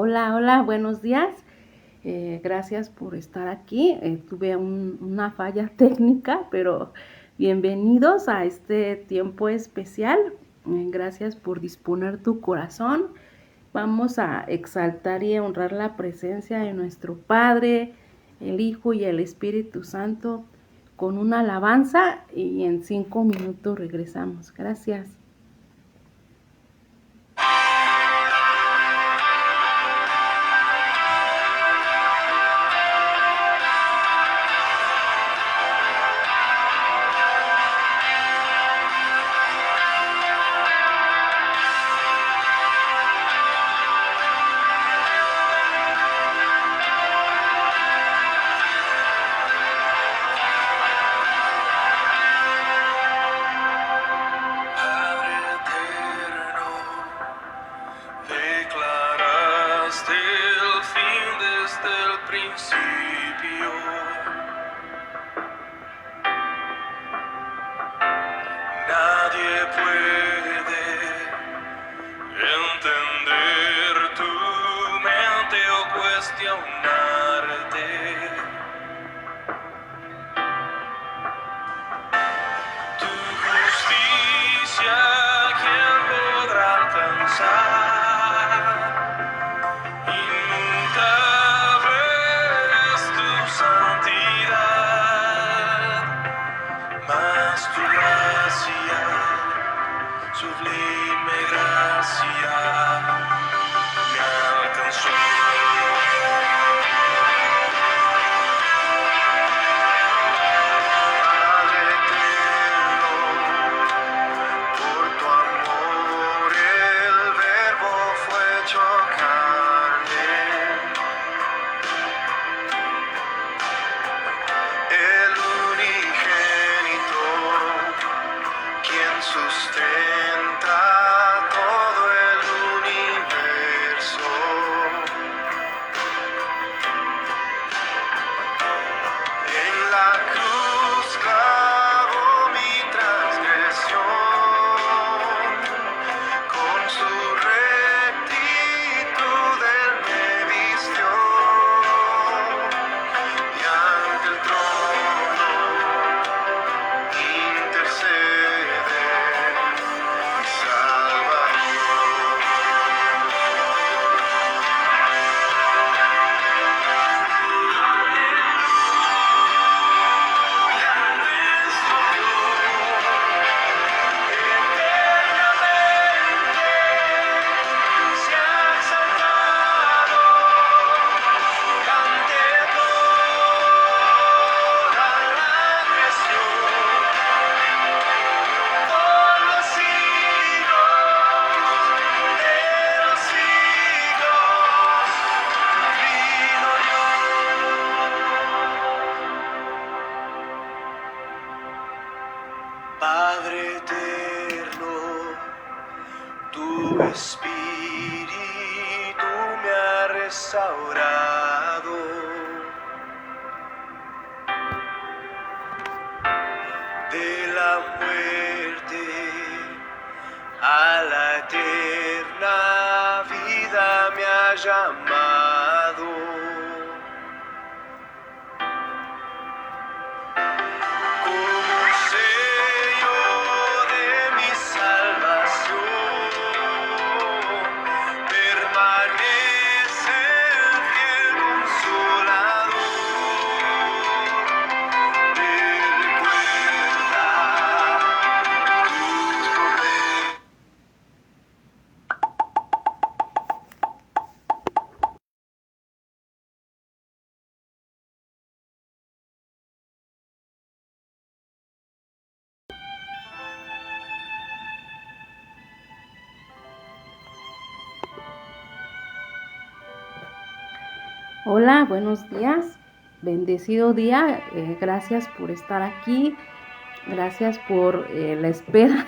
Hola, hola, buenos días. Gracias por estar aquí. Tuve una falla técnica, pero bienvenidos a este tiempo especial. Gracias por disponer tu corazón. Vamos a exaltar y honrar la presencia de nuestro Padre, el Hijo y el Espíritu Santo con una alabanza y en 5 minutos regresamos. Gracias. Nadie puede entender tu mente o cuestionarte. Tu justicia, ¿quién podrá alcanzar? Inmutable es tu santidad, mas tu gracia, sublime gracia, me alcanzó. Padre eterno, por tu amor el verbo fue hecho carne, el unigénito, quien sustenta todo el universo. En la cruz clavó mi transgresión, con su rectitud él me vistió, y ante el trono intercede mi Salvador. Se ha exaltado ante toda la creación, por los siglos de los siglos, vino Dios. Padre eterno, tu espíritu me ha restaurado de la muerte a la eterna vida me ha llamado. Como un sello de mi salvación, permanece el fiel consolador. Recuerda tus promesas. Hola, buenos días, bendecido día, gracias por estar aquí, gracias por la espera,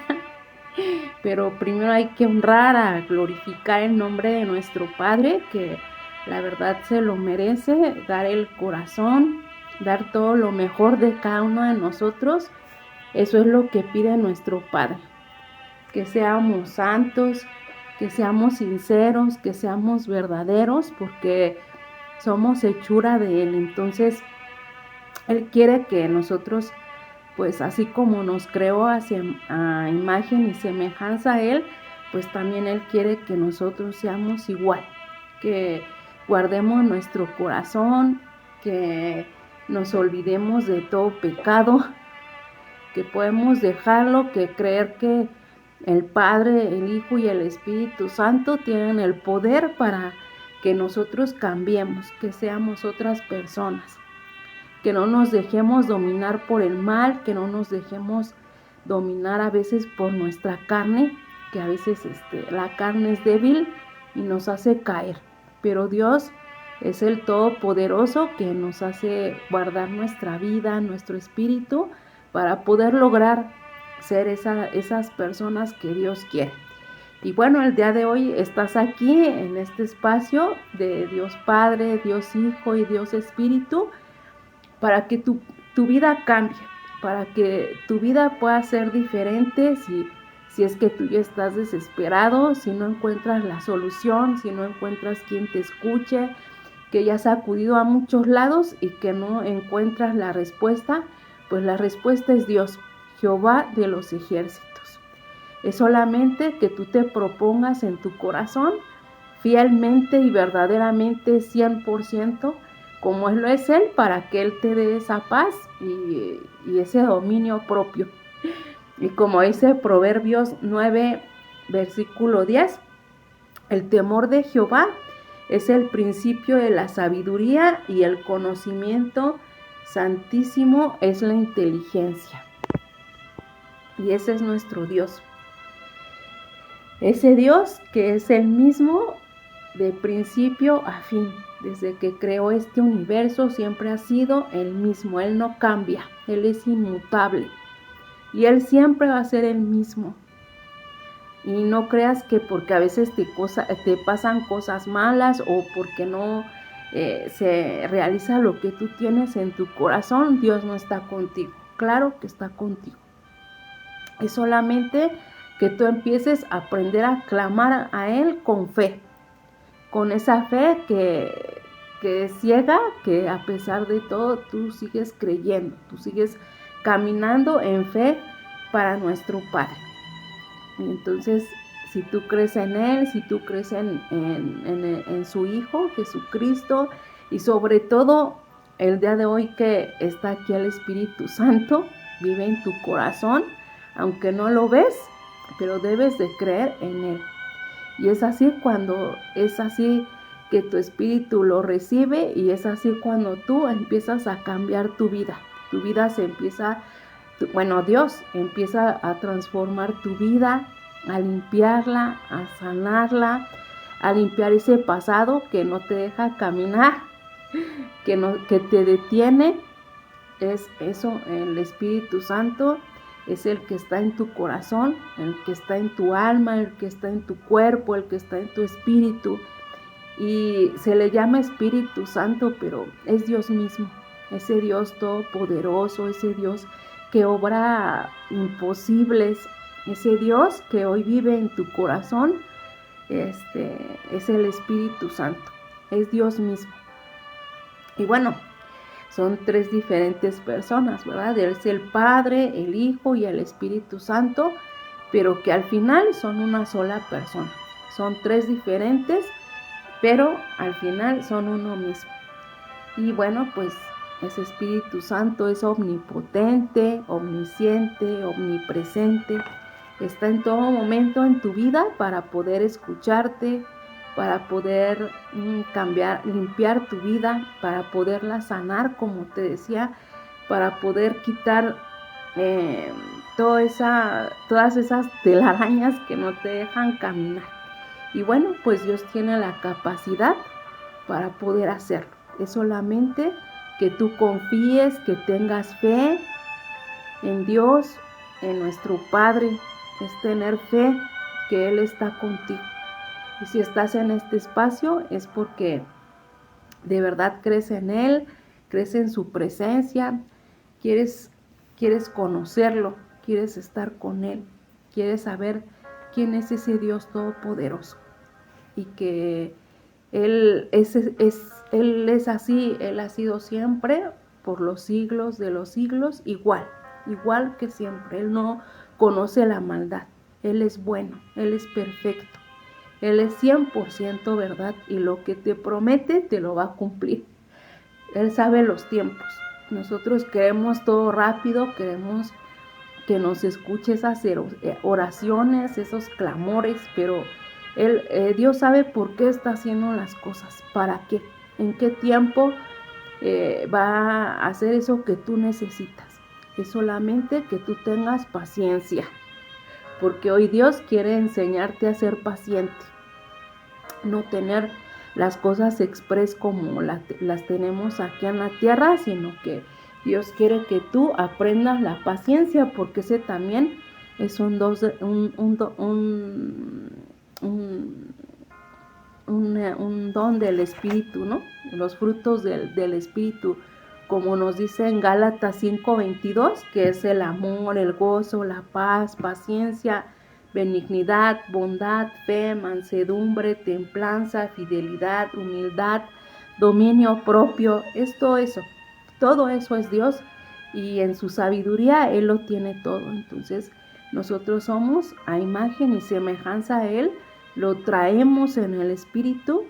pero primero hay que honrar, a glorificar el nombre de nuestro Padre, que la verdad se lo merece, dar el corazón, dar todo lo mejor de cada uno de nosotros. Eso es lo que pide nuestro Padre, que seamos santos, que seamos sinceros, que seamos verdaderos, porque somos hechura de Él. Entonces, Él quiere que nosotros, pues así como nos creó a imagen y semejanza a Él, pues también Él quiere que nosotros seamos igual, que guardemos nuestro corazón, que nos olvidemos de todo pecado, que podemos dejarlo, que creer que el Padre, el Hijo y el Espíritu Santo tienen el poder para que nosotros cambiemos, que seamos otras personas, que no nos dejemos dominar por el mal, que no nos dejemos dominar a veces por nuestra carne, que a veces la carne es débil y nos hace caer, pero Dios es el Todopoderoso que nos hace guardar nuestra vida, nuestro espíritu, para poder lograr ser esas personas que Dios quiere. Y bueno, el día de hoy estás aquí en este espacio de Dios Padre, Dios Hijo y Dios Espíritu, para que tu vida cambie, para que tu vida pueda ser diferente. Si es que tú ya estás desesperado, si no encuentras la solución, si no encuentras quien te escuche, que ya has acudido a muchos lados y que no encuentras la respuesta, pues la respuesta es Dios, Jehová de los ejércitos. Es solamente que tú te propongas en tu corazón fielmente y verdaderamente 100%, como lo es Él, para que Él te dé esa paz y ese dominio propio. Y como dice Proverbios 9, versículo 10, el temor de Jehová es el principio de la sabiduría y el conocimiento santísimo es la inteligencia. Y ese es nuestro Dios. Ese Dios que es el mismo de principio a fin. Desde que creó este universo siempre ha sido el mismo. Él no cambia. Él es inmutable. Y Él siempre va a ser el mismo. Y no creas que porque a veces te pasan cosas malas o porque no se realiza lo que tú tienes en tu corazón, Dios no está contigo. Claro que está contigo. Es solamente que tú empieces a aprender a clamar a Él con fe. Con esa fe que es ciega, que a pesar de todo tú sigues creyendo, tú sigues caminando en fe para nuestro Padre. Entonces, si tú crees en Él, si tú crees en su Hijo, Jesucristo, y sobre todo el día de hoy que está aquí el Espíritu Santo, vive en tu corazón, aunque no lo ves, pero debes de creer en Él. Y es así que tu espíritu lo recibe, y es así cuando tú empiezas a cambiar tu vida. Tu vida Dios empieza a transformar tu vida, a limpiarla, a sanarla, a limpiar ese pasado que no te deja caminar, que te detiene. Es eso, el Espíritu Santo es el que está en tu corazón, el que está en tu alma, el que está en tu cuerpo, el que está en tu espíritu. Y se le llama Espíritu Santo, pero es Dios mismo, ese Dios todopoderoso, ese Dios que obra imposibles, ese Dios que hoy vive en tu corazón, es el Espíritu Santo, es Dios mismo. Y bueno, son tres diferentes personas, ¿verdad? Es el Padre, el Hijo y el Espíritu Santo, pero que al final son una sola persona. Son tres diferentes, pero al final son uno mismo. Y bueno, pues ese Espíritu Santo es omnipotente, omnisciente, omnipresente. Está en todo momento en tu vida para poder escucharte, para poder limpiar tu vida, para poderla sanar, como te decía, para poder quitar todas esas telarañas que no te dejan caminar. Y bueno, pues Dios tiene la capacidad para poder hacerlo. Es solamente que tú confíes, que tengas fe en Dios, en nuestro Padre. Es tener fe que Él está contigo. Y si estás en este espacio es porque de verdad crees en Él, crees en su presencia, quieres conocerlo, quieres estar con Él, quieres saber quién es ese Dios todopoderoso y que Él es así, Él ha sido siempre por los siglos de los siglos, igual que siempre. Él no conoce la maldad, Él es bueno, Él es perfecto, Él es 100% verdad y lo que te promete te lo va a cumplir. Él sabe los tiempos. Nosotros queremos todo rápido, queremos que nos escuche esas oraciones, esos clamores, pero Dios sabe por qué está haciendo las cosas, para qué, en qué tiempo va a hacer eso que tú necesitas. Es solamente que tú tengas paciencia, porque hoy Dios quiere enseñarte a ser paciente, no tener las cosas express como las tenemos aquí en la tierra, sino que Dios quiere que tú aprendas la paciencia, porque ese también es un don del Espíritu, ¿no? Los frutos del Espíritu, como nos dice en Gálatas 5:22, que es el amor, el gozo, la paz, paciencia, benignidad, bondad, fe, mansedumbre, templanza, fidelidad, humildad, dominio propio. Todo eso es Dios, y en su sabiduría Él lo tiene todo. Entonces nosotros somos a imagen y semejanza a Él, lo traemos en el Espíritu,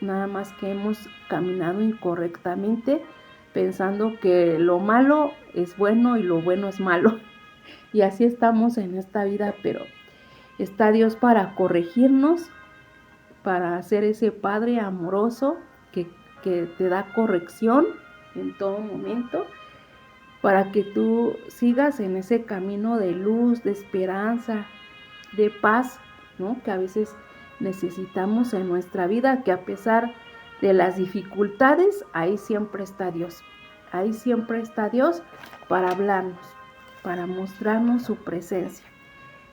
nada más que hemos caminado incorrectamente, pensando que lo malo es bueno y lo bueno es malo. Y así estamos en esta vida, pero está Dios para corregirnos, para ser ese Padre amoroso que te da corrección en todo momento, para que tú sigas en ese camino de luz, de esperanza, de paz, ¿no? Que a veces necesitamos en nuestra vida, que a pesar de las dificultades, ahí siempre está Dios. Ahí siempre está Dios para hablarnos, para mostrarnos su presencia.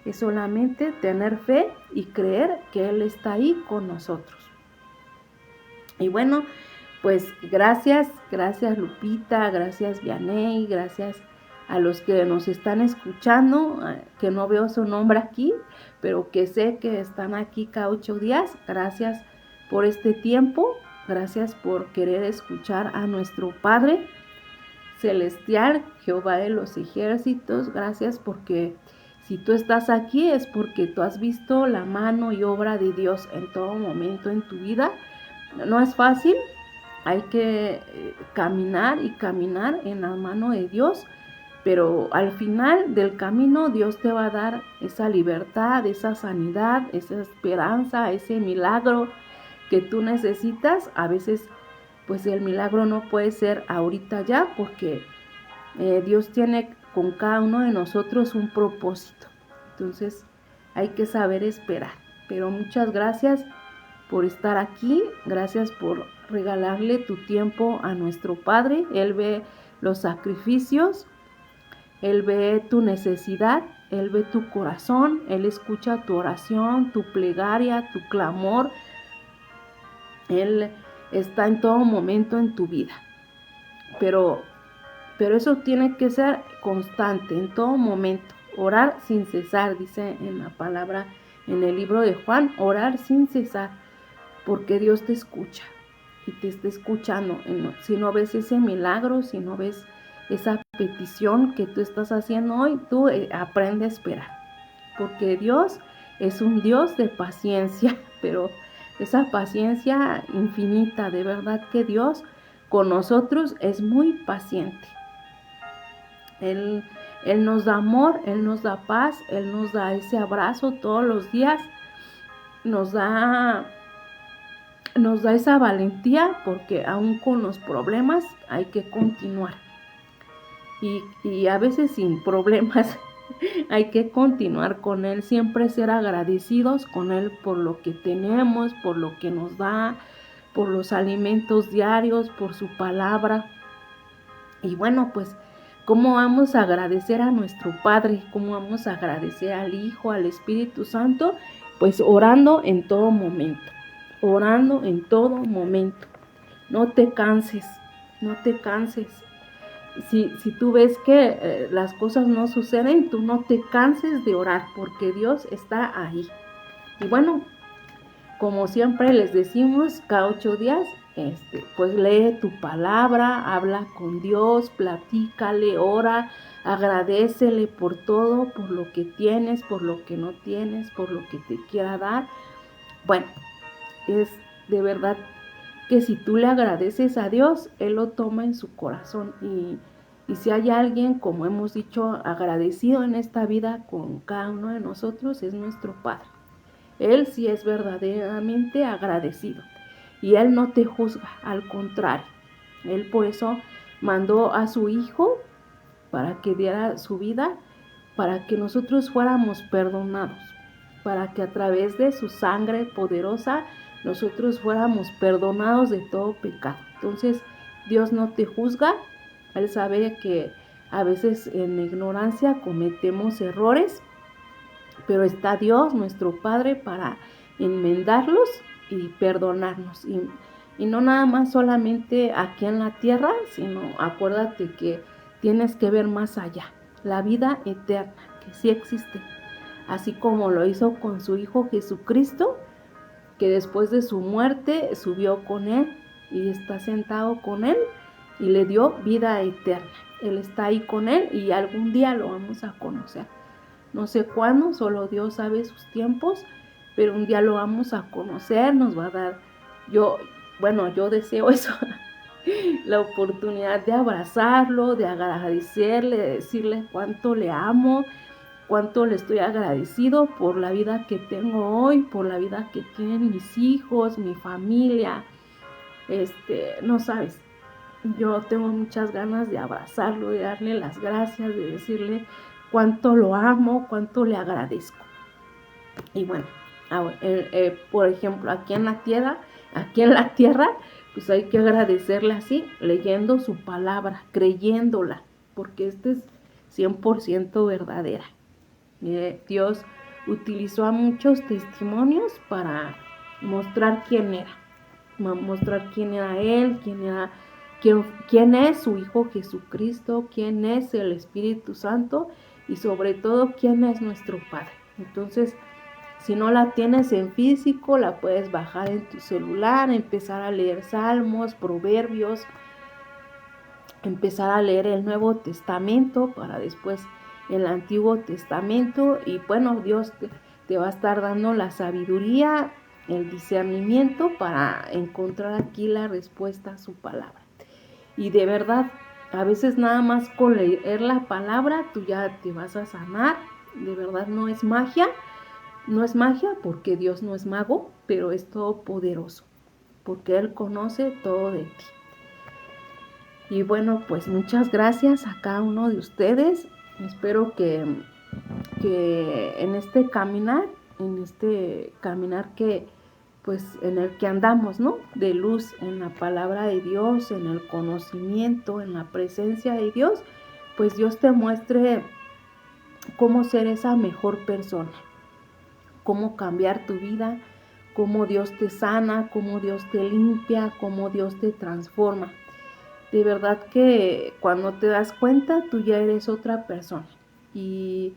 Es solamente tener fe y creer que Él está ahí con nosotros. Y bueno, pues gracias Lupita, gracias Vianey, gracias a los que nos están escuchando, que no veo su nombre aquí, pero que sé que están aquí cada 8 días. Gracias por este tiempo, gracias por querer escuchar a nuestro Padre Celestial, Jehová de los ejércitos. Gracias porque si tú estás aquí es porque tú has visto la mano y obra de Dios en todo momento en tu vida. No es fácil, hay que caminar en la mano de Dios, pero al final del camino Dios te va a dar esa libertad, esa sanidad, esa esperanza, ese milagro que tú necesitas. A veces pues el milagro no puede ser ahorita ya, porque Dios tiene con cada uno de nosotros un propósito. Entonces hay que saber esperar. Pero muchas gracias por estar aquí, gracias por regalarle tu tiempo a nuestro Padre. Él ve los sacrificios, Él ve tu necesidad, Él ve tu corazón, Él escucha tu oración, tu plegaria, tu clamor. Él está en todo momento en tu vida. Pero eso tiene que ser constante, en todo momento. Orar sin cesar, dice en la palabra, en el libro de Juan, orar sin cesar, porque Dios te escucha y te está escuchando. Si no ves ese milagro, si no ves esa petición que tú estás haciendo hoy, tú aprende a esperar, porque Dios es un Dios de paciencia, pero esa paciencia infinita. De verdad que Dios con nosotros es muy paciente. Él nos da amor, Él nos da paz, Él nos da ese abrazo todos los días, nos da esa valentía, porque aún con los problemas hay que continuar. Y a veces sin problemas hay que continuar con Él, siempre ser agradecidos con Él por lo que tenemos, por lo que nos da, por los alimentos diarios, por su palabra. Y bueno, pues, ¿cómo vamos a agradecer a nuestro Padre? ¿Cómo vamos a agradecer al Hijo, al Espíritu Santo? Pues orando en todo momento, orando en todo momento. No te canses, no te canses. si tú ves que las cosas no suceden, tú no te canses de orar, porque Dios está ahí. Y bueno, como siempre les decimos, cada 8 días, pues lee tu palabra, habla con Dios, platícale, ora, agradécele por todo, por lo que tienes, por lo que no tienes, por lo que te quiera dar. Bueno, es de verdad que si tú le agradeces a Dios, Él lo toma en su corazón. Y si hay alguien, como hemos dicho, agradecido en esta vida con cada uno de nosotros, es nuestro Padre. Él sí es verdaderamente agradecido. Y Él no te juzga, al contrario. Él por eso mandó a su Hijo para que diera su vida, para que nosotros fuéramos perdonados, para que a través de su sangre poderosa nosotros fuéramos perdonados de todo pecado. Entonces, Dios no te juzga, Él sabe que a veces en ignorancia cometemos errores, pero está Dios, nuestro Padre, para enmendarlos y perdonarnos. Y no nada más solamente aquí en la tierra, sino acuérdate que tienes que ver más allá, la vida eterna, que sí existe. Así como lo hizo con su Hijo Jesucristo, que después de su muerte subió con Él y está sentado con Él y le dio vida eterna. Él está ahí con Él y algún día lo vamos a conocer. No sé cuándo, solo Dios sabe sus tiempos, pero un día lo vamos a conocer, nos va a dar, yo deseo eso, la oportunidad de abrazarlo, de agradecerle, de decirle cuánto le amo, cuánto le estoy agradecido por la vida que tengo hoy, por la vida que tienen mis hijos, mi familia. No sabes, yo tengo muchas ganas de abrazarlo, de darle las gracias, de decirle cuánto lo amo, cuánto le agradezco. Y bueno, por ejemplo, aquí en la tierra, pues hay que agradecerle así, leyendo su palabra, creyéndola, porque es 100% verdadera. Dios utilizó a muchos testimonios para mostrar quién era Él, quién es su Hijo Jesucristo, quién es el Espíritu Santo y sobre todo quién es nuestro Padre. Entonces, si no la tienes en físico, la puedes bajar en tu celular, empezar a leer Salmos, Proverbios, empezar a leer el Nuevo Testamento para después el Antiguo Testamento y bueno, Dios te va a estar dando la sabiduría, el discernimiento para encontrar aquí la respuesta a su palabra. Y de verdad, a veces nada más con leer la palabra tú ya te vas a sanar. De verdad no es magia porque Dios no es mago, pero es todopoderoso, porque Él conoce todo de ti. Y bueno, pues muchas gracias a cada uno de ustedes. Espero que en este caminar que pues en el que andamos, ¿no? De luz en la palabra de Dios, en el conocimiento, en la presencia de Dios, pues Dios te muestre cómo ser esa mejor persona, cómo cambiar tu vida, cómo Dios te sana, cómo Dios te limpia, cómo Dios te transforma. De verdad que cuando te das cuenta, tú ya eres otra persona. Y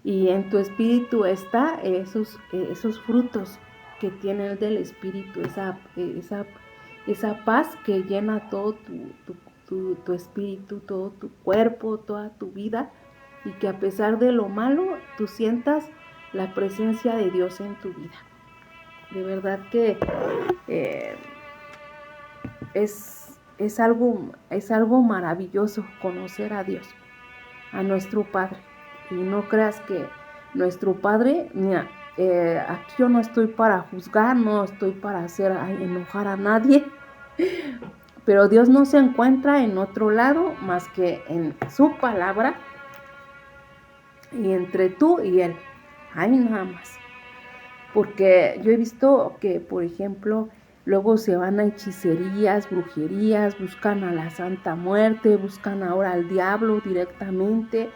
en tu espíritu está esos frutos que tiene el del espíritu, esa paz que llena todo tu espíritu, todo tu cuerpo, toda tu vida, y que a pesar de lo malo, tú sientas la presencia de Dios en tu vida. De verdad que es algo maravilloso conocer a Dios, a nuestro Padre. Y no creas que nuestro Padre, mira, aquí yo no estoy para juzgar, no estoy para hacer enojar a nadie, pero Dios no se encuentra en otro lado más que en su palabra y entre tú y Él. Ahí nada más. Porque yo he visto que, por ejemplo, luego se van a hechicerías, brujerías, buscan a la Santa Muerte, buscan ahora al diablo directamente.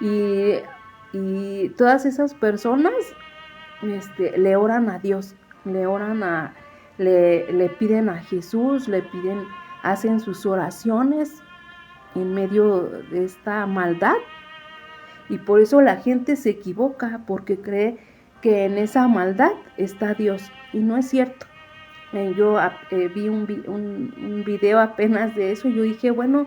Y todas esas personas le oran a Dios, le piden a Jesús, hacen sus oraciones, en medio de esta maldad. Y por eso la gente se equivoca, porque cree que en esa maldad está Dios. Y no es cierto. Yo vi un video apenas de eso y yo dije, bueno,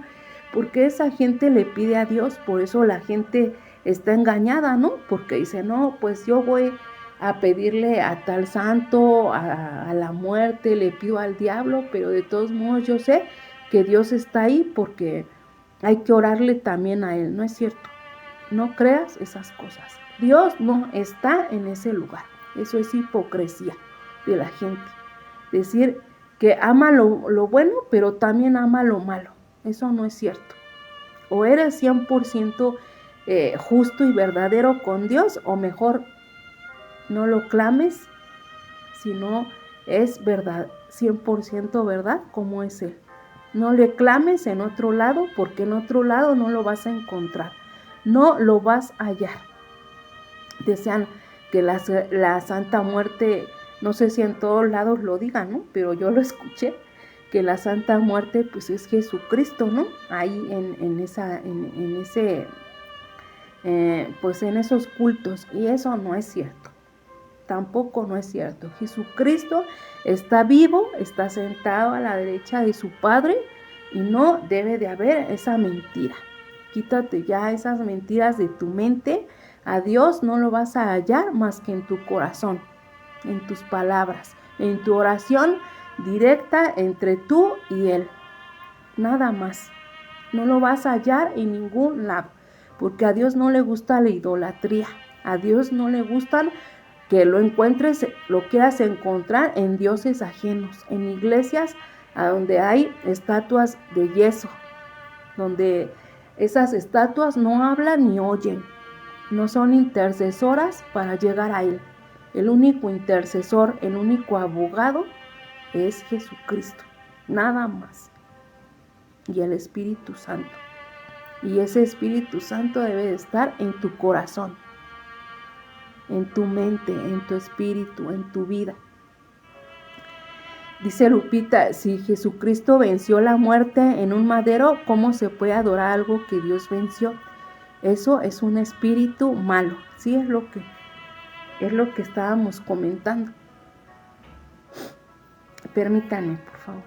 ¿por qué esa gente le pide a Dios? Por eso la gente está engañada, ¿no? Porque dice, no, pues yo voy a pedirle a tal santo, a la muerte, le pido al diablo, pero de todos modos yo sé que Dios está ahí porque hay que orarle también a Él. No es cierto. No creas esas cosas. Dios no está en ese lugar. Eso es hipocresía de la gente. Decir que ama lo bueno, pero también ama lo malo. Eso no es cierto. O eres 100% justo y verdadero con Dios, o mejor no lo clames, sino es verdad, 100% verdad como es Él. No le clames en otro lado, porque en otro lado no lo vas a encontrar. No lo vas a hallar. Desean que la Santa Muerte, no sé si en todos lados lo digan, ¿no? Pero yo lo escuché, que la Santa Muerte pues es Jesucristo, ¿no? Ahí en esos cultos, y eso no es cierto. Tampoco no es cierto. Jesucristo está vivo, está sentado a la derecha de su Padre, y no debe de haber esa mentira. Quítate ya esas mentiras de tu mente. A Dios no lo vas a hallar más que en tu corazón, en tus palabras, en tu oración directa entre tú y Él. Nada más. No lo vas a hallar en ningún lado, porque a Dios no le gusta la idolatría. A Dios no le gustan que lo encuentres, lo quieras encontrar en dioses ajenos, en iglesias a donde hay estatuas de yeso, donde esas estatuas no hablan ni oyen. No son intercesoras para llegar a Él. El único intercesor, el único abogado es Jesucristo, nada más. Y el Espíritu Santo. Y ese Espíritu Santo debe de estar en tu corazón, en tu mente, en tu espíritu, en tu vida. Dice Lupita, si Jesucristo venció la muerte en un madero, ¿cómo se puede adorar algo que Dios venció? Eso es un espíritu malo. Sí, es lo que estábamos comentando. Permítanme, por favor.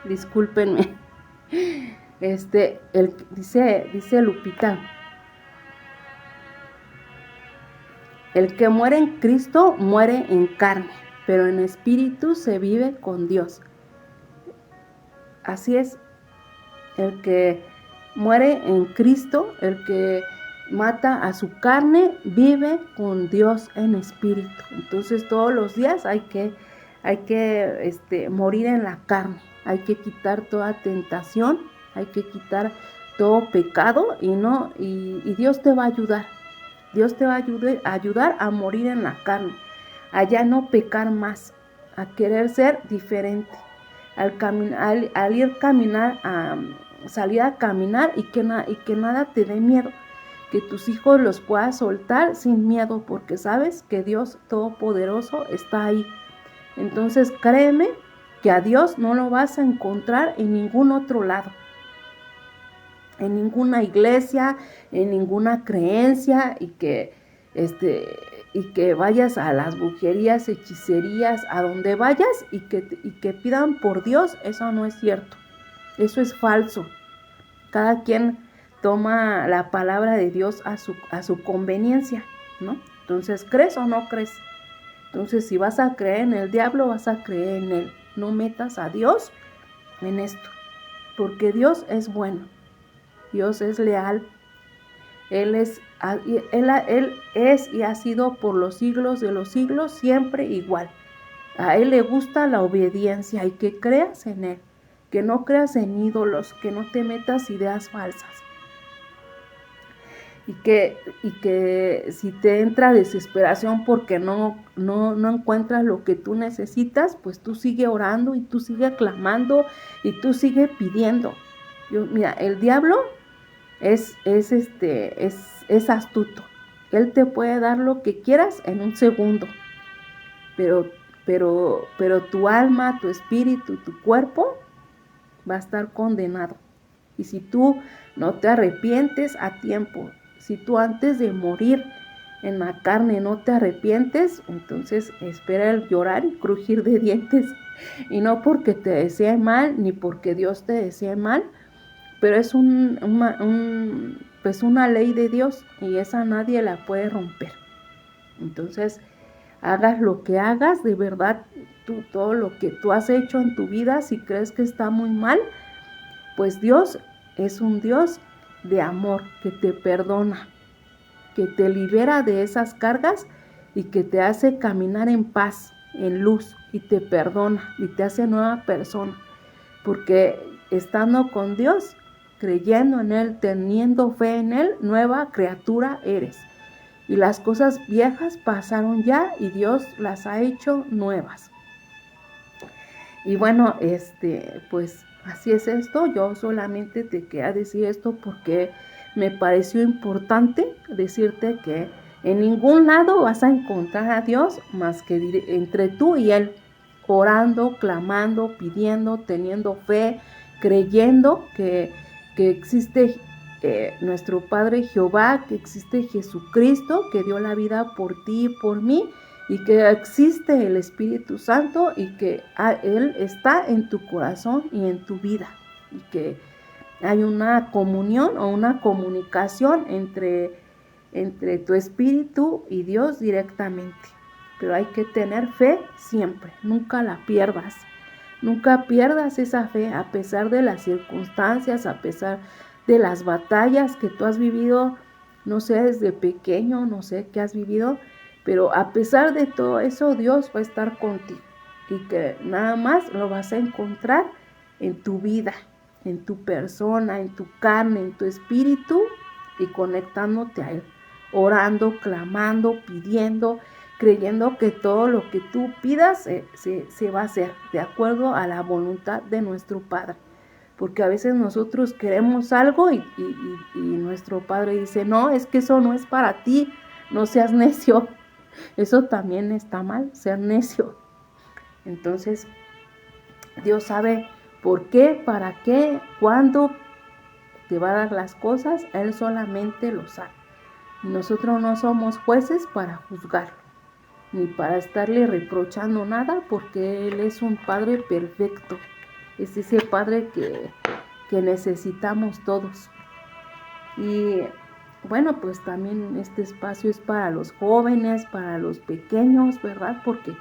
Discúlpenme. Dice Lupita, el que muere en Cristo muere en carne, pero en espíritu se vive con Dios. Así es, el que muere en Cristo, el que mata a su carne, vive con Dios en espíritu. Entonces todos los días hay que morir en la carne, hay que quitar toda tentación, hay que quitar todo pecado y Dios te va a ayudar. Dios te va a ayudar a morir en la carne, a ya no pecar más, a querer ser diferente, al salir a caminar y que nada te dé miedo, que tus hijos los puedas soltar sin miedo, porque sabes que Dios Todopoderoso está ahí. Entonces créeme que a Dios no lo vas a encontrar en ningún otro lado, en ninguna iglesia, en ninguna creencia, y que vayas a las brujerías, hechicerías, a donde vayas y que pidan por Dios. Eso no es cierto, eso es falso. Cada quien toma la palabra de Dios a su conveniencia, ¿no? Entonces, ¿crees o no crees? Entonces, si vas a creer en el diablo, vas a creer en él. No metas a Dios en esto, porque Dios es bueno, Dios es leal, Él es y ha sido por los siglos de los siglos siempre igual. A Él le gusta la obediencia y que creas en Él, que no creas en ídolos, que no te metas ideas falsas. y que si te entra desesperación porque no encuentras lo que tú necesitas, pues tú sigue orando y tú sigue clamando y tú sigue pidiendo. Mira, el diablo es astuto. Él te puede dar lo que quieras en un segundo, pero, pero tu alma, tu espíritu, tu cuerpo va a estar condenado. Y si tú no te arrepientes a tiempo, si tú antes de morir en la carne no te arrepientes, entonces espera el llorar y crujir de dientes. Y no porque te desee mal, ni porque Dios te desee mal, pero es pues una ley de Dios y esa nadie la puede romper. Entonces, hagas lo que hagas, de verdad, todo lo que tú has hecho en tu vida, si crees que está muy mal, pues Dios es un Dios de amor, que te perdona, que te libera de esas cargas y que te hace caminar en paz, en luz, y te perdona y te hace nueva persona. Porque estando con Dios, creyendo en Él, teniendo fe en Él, nueva criatura eres. Y las cosas viejas pasaron ya y Dios las ha hecho nuevas. Y bueno, pues así es esto. Yo solamente te quería decir esto porque me pareció importante decirte que en ningún lado vas a encontrar a Dios más que entre tú y Él, orando, clamando, pidiendo, teniendo fe, creyendo que existe nuestro Padre Jehová, que existe Jesucristo, que dio la vida por ti y por mí, y que existe el Espíritu Santo y que Él está en tu corazón y en tu vida, y que hay una comunión o una comunicación entre tu espíritu y Dios directamente. Pero hay que tener fe siempre, nunca la pierdas. Nunca pierdas esa fe a pesar de las circunstancias, a pesar de las batallas que tú has vivido, no sé, desde pequeño, no sé qué has vivido, pero a pesar de todo eso, Dios va a estar contigo y que nada más lo vas a encontrar en tu vida, en tu persona, en tu carne, en tu espíritu y conectándote a Él, orando, clamando, pidiendo, creyendo que todo lo que tú pidas se va a hacer de acuerdo a la voluntad de nuestro Padre. Porque a veces nosotros queremos algo y nuestro Padre dice, no, es que eso no es para ti, no seas necio. Eso también está mal, ser necio. Entonces, Dios sabe por qué, para qué, cuándo te va a dar las cosas, Él solamente lo sabe. Y nosotros no somos jueces para juzgarlo, ni para estarle reprochando nada, porque Él es un Padre perfecto. Es ese Padre que necesitamos todos. Y bueno, pues también este espacio es para los jóvenes, para los pequeños, ¿verdad? Porque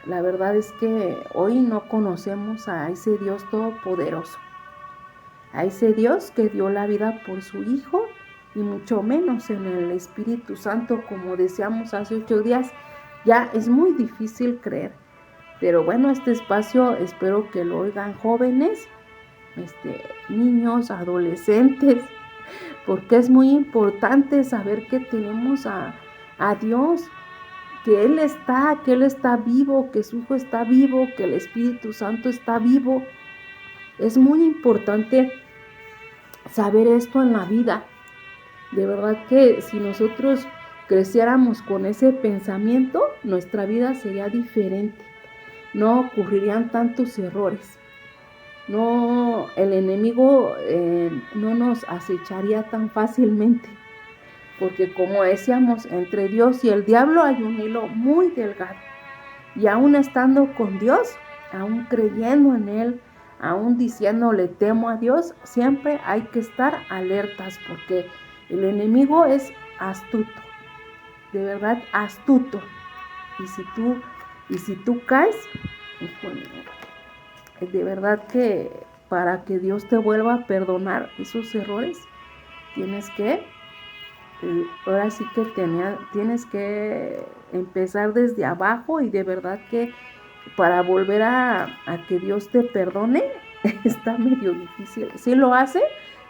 la verdad es que hoy no conocemos a ese Dios todopoderoso, a ese Dios que dio la vida por su Hijo, y mucho menos en el Espíritu Santo, como decíamos hace 8 días. Ya es muy difícil creer. Pero bueno, este espacio espero que lo oigan jóvenes, niños, adolescentes, porque es muy importante saber que tenemos a Dios, que Él está vivo, que su Hijo está vivo, que el Espíritu Santo está vivo. Es muy importante saber esto en la vida. De verdad que si nosotros creciéramos con ese pensamiento, nuestra vida sería diferente. No ocurrirían tantos errores. No, el enemigo no nos acecharía tan fácilmente. Porque como decíamos, entre Dios y el diablo hay un hilo muy delgado. Y aún estando con Dios, aún creyendo en Él, aún diciéndole temo a Dios, siempre hay que estar alertas porque el enemigo es astuto, de verdad astuto. Y si tú caes, de verdad que para que Dios te vuelva a perdonar esos errores, tienes que, ahora sí que tienes que empezar desde abajo, y de verdad que para volver a que Dios te perdone está medio difícil. Sí lo hace,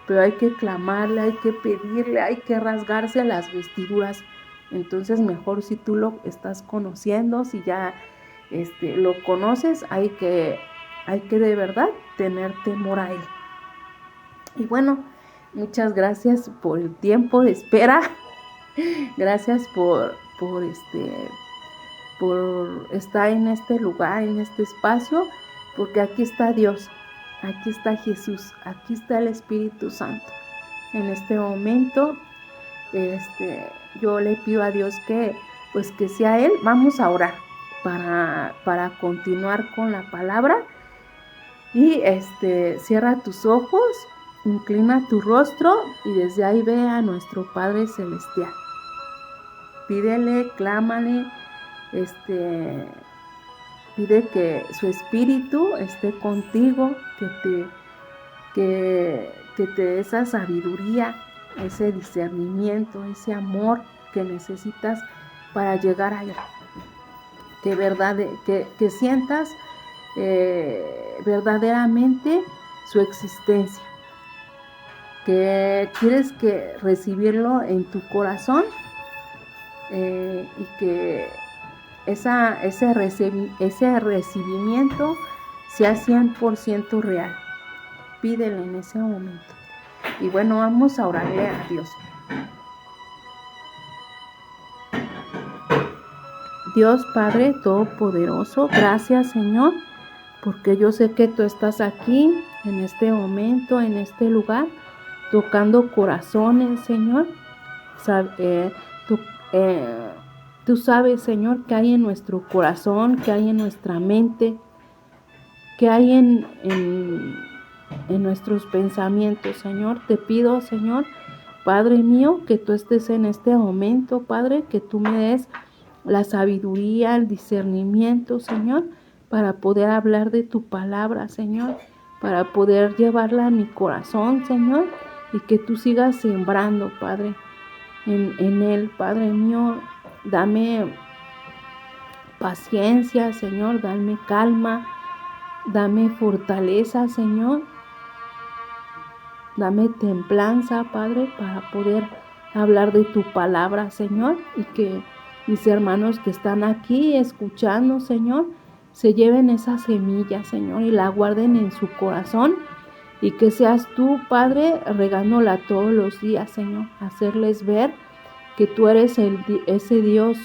pero hay que clamarle, hay que pedirle, hay que rasgarse las vestiduras. Entonces mejor si tú lo estás conociendo, si ya lo conoces, hay que de verdad tener temor a él. Y bueno, muchas gracias por el tiempo de espera. Gracias por estar en este lugar, en este espacio, porque aquí está Dios, aquí está Jesús, aquí está el Espíritu Santo. En este momento, yo le pido a Dios que sea Él. Vamos a orar para continuar con la palabra. Y cierra tus ojos, inclina tu rostro y desde ahí ve a nuestro Padre Celestial. Pídele, clámale, pide que su espíritu esté contigo, que te dé esa sabiduría, ese discernimiento, ese amor que necesitas para llegar allá. Que sientas verdaderamente su existencia, que quieres recibirlo en tu corazón, y que ese recibimiento sea 100% real. Pídele en ese momento. Y bueno, vamos a orarle a Dios. Dios Padre Todopoderoso, gracias Señor, porque yo sé que tú estás aquí, en este momento, en este lugar, tocando corazones, Señor. Tú sabes, Señor, qué hay en nuestro corazón, qué hay en nuestra mente, qué hay en nuestros pensamientos, Señor. Te pido, Señor, Padre mío, que tú estés en este momento, Padre, que tú me des la sabiduría, el discernimiento, Señor, para poder hablar de tu palabra, Señor, para poder llevarla a mi corazón, Señor, y que tú sigas sembrando, Padre, en él, Padre mío. Dame paciencia, Señor, dame calma, dame fortaleza, Señor, dame templanza, Padre, para poder hablar de tu palabra, Señor, y que mis hermanos que están aquí escuchando, Señor, se lleven esa semilla, Señor, y la guarden en su corazón, y que seas tú, Padre, regándola todos los días, Señor, hacerles ver que tú eres ese Dios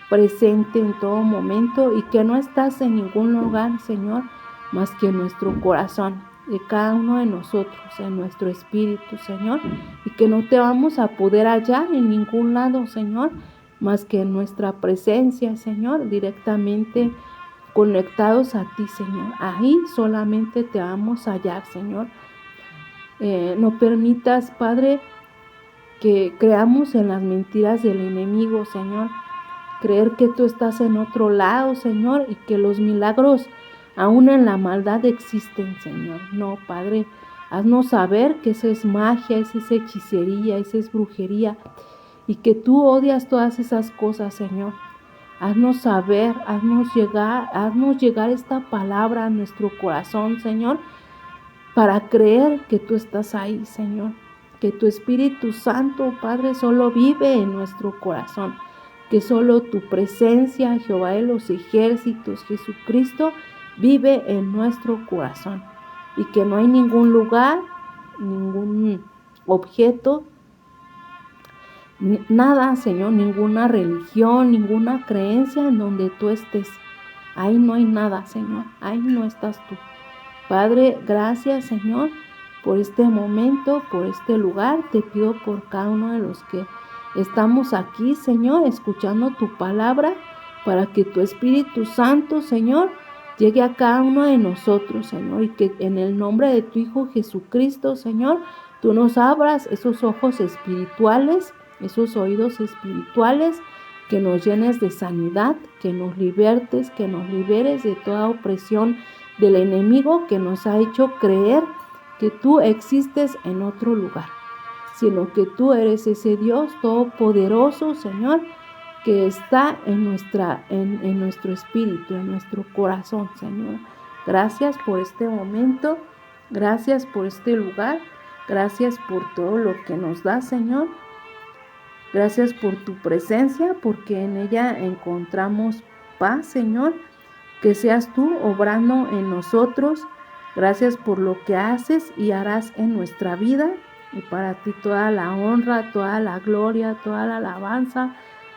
presente en todo momento y que no estás en ningún lugar, Señor, más que en nuestro corazón, de cada uno de nosotros, en nuestro espíritu, Señor, y que no te vamos a poder hallar en ningún lado, Señor, más que en nuestra presencia, Señor, directamente conectados a ti, Señor. Ahí solamente te vamos a hallar, Señor. No permitas, Padre, que creamos en las mentiras del enemigo, Señor. Creer que tú estás en otro lado, Señor, y que los milagros aún en la maldad existen, Señor. No, Padre, haznos saber que eso es magia, eso es hechicería, eso es brujería, y que tú odias todas esas cosas, Señor. Haznos saber, haznos llegar esta palabra a nuestro corazón, Señor, para creer que tú estás ahí, Señor. Que tu Espíritu Santo, Padre, solo vive en nuestro corazón. Que solo tu presencia, Jehová de los ejércitos, Jesucristo, vive en nuestro corazón. Y que no hay ningún lugar, ningún objeto, nada, Señor, ninguna religión, ninguna creencia en donde tú estés. Ahí no hay nada, Señor. Ahí no estás tú. Padre, gracias, Señor, por este momento, por este lugar. Te pido por cada uno de los que estamos aquí, Señor, escuchando tu palabra, para que tu Espíritu Santo, Señor, llegue a cada uno de nosotros, Señor, y que en el nombre de tu Hijo Jesucristo, Señor, tú nos abras esos ojos espirituales, esos oídos espirituales, que nos llenes de sanidad, que nos liberes de toda opresión del enemigo que nos ha hecho creer que tú existes en otro lugar, sino que tú eres ese Dios todopoderoso, Señor, que está en nuestro espíritu, en nuestro corazón, Señor. Gracias por este momento, gracias por este lugar, Gracias por todo lo que nos das, Señor. Gracias por tu presencia, porque en ella encontramos paz, Señor. Que seas tú obrando en nosotros. Gracias por lo que haces y harás en nuestra vida. Y para ti toda la honra, toda la gloria, toda la alabanza,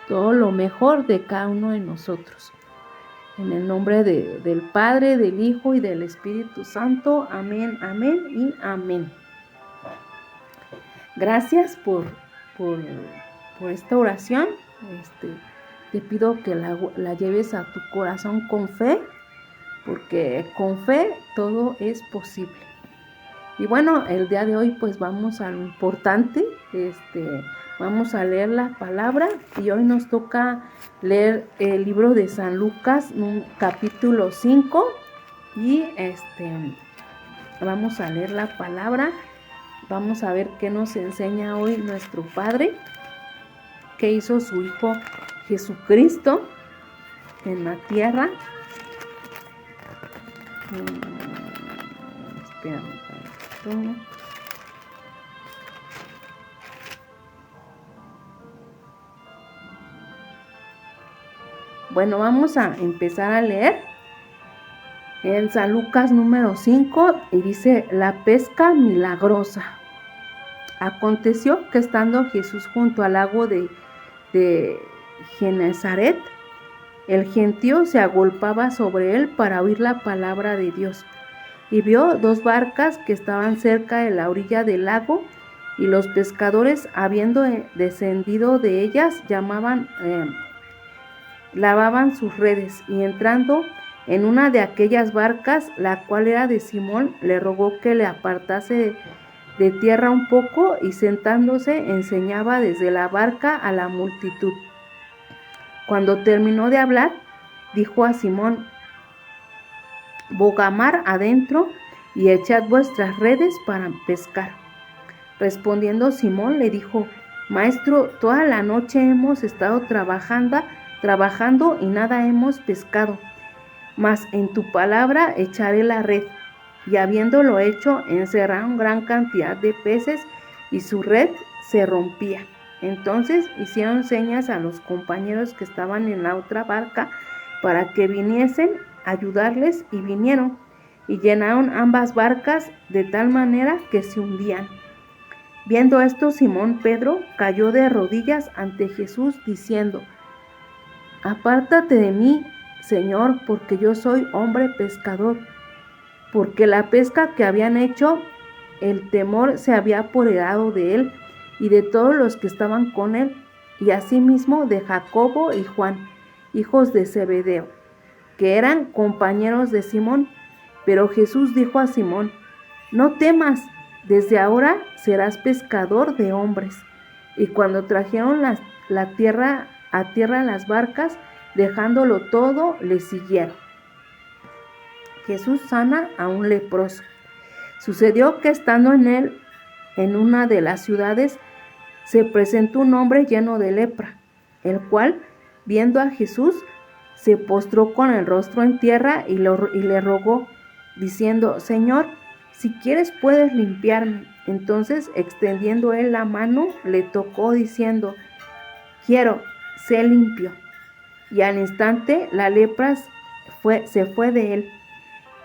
todo lo mejor de cada uno de nosotros. En el nombre del Padre, del Hijo y del Espíritu Santo. Amén, amén y amén. Gracias por esta oración. Te pido que la lleves a tu corazón con fe, porque con fe todo es posible. Y bueno, el día de hoy pues vamos a lo importante. Vamos a leer la palabra y hoy nos toca leer el libro de San Lucas, capítulo 5, y vamos a leer la palabra. Vamos a ver qué nos enseña hoy nuestro Padre, qué hizo su Hijo Jesucristo en la tierra. Espérame. Bueno, vamos a empezar a leer en San Lucas número 5 y dice: la pesca milagrosa. Aconteció que estando Jesús junto al lago de Genezaret, el gentío se agolpaba sobre él para oír la palabra de Dios. Y vio 2 barcas que estaban cerca de la orilla del lago, y los pescadores, habiendo descendido de ellas, lavaban sus redes, y entrando en una de aquellas barcas, la cual era de Simón, le rogó que le apartase de tierra un poco, y sentándose enseñaba desde la barca a la multitud. Cuando terminó de hablar, dijo a Simón: bogamar adentro y echad vuestras redes para pescar. Respondiendo Simón le dijo: Maestro, toda la noche hemos estado trabajando y nada hemos pescado, mas en tu palabra echaré la red. Y habiéndolo hecho, encerraron gran cantidad de peces y su red se rompía. Entonces hicieron señas a los compañeros que estaban en la otra barca para que viniesen a ayudarles, y vinieron y llenaron ambas barcas de tal manera que se hundían. Viendo esto, Simón Pedro cayó de rodillas ante Jesús diciendo: apártate de mí, Señor, porque yo soy hombre pescador. Porque la pesca que habían hecho, el temor se había apoderado de él y de todos los que estaban con él, y asimismo de Jacobo y Juan, hijos de Zebedeo, que eran compañeros de Simón. Pero Jesús dijo a Simón: no temas, desde ahora serás pescador de hombres. Y cuando trajeron a tierra las barcas, dejándolo todo, le siguieron. Jesús sana a un leproso. Sucedió que estando en una de las ciudades, se presentó un hombre lleno de lepra, el cual, viendo a Jesús, se postró con el rostro en tierra y le rogó, diciendo: Señor, si quieres puedes limpiarme. Entonces, extendiendo él la mano, le tocó, diciendo: quiero, sé limpio. Y al instante la lepra se fue de él.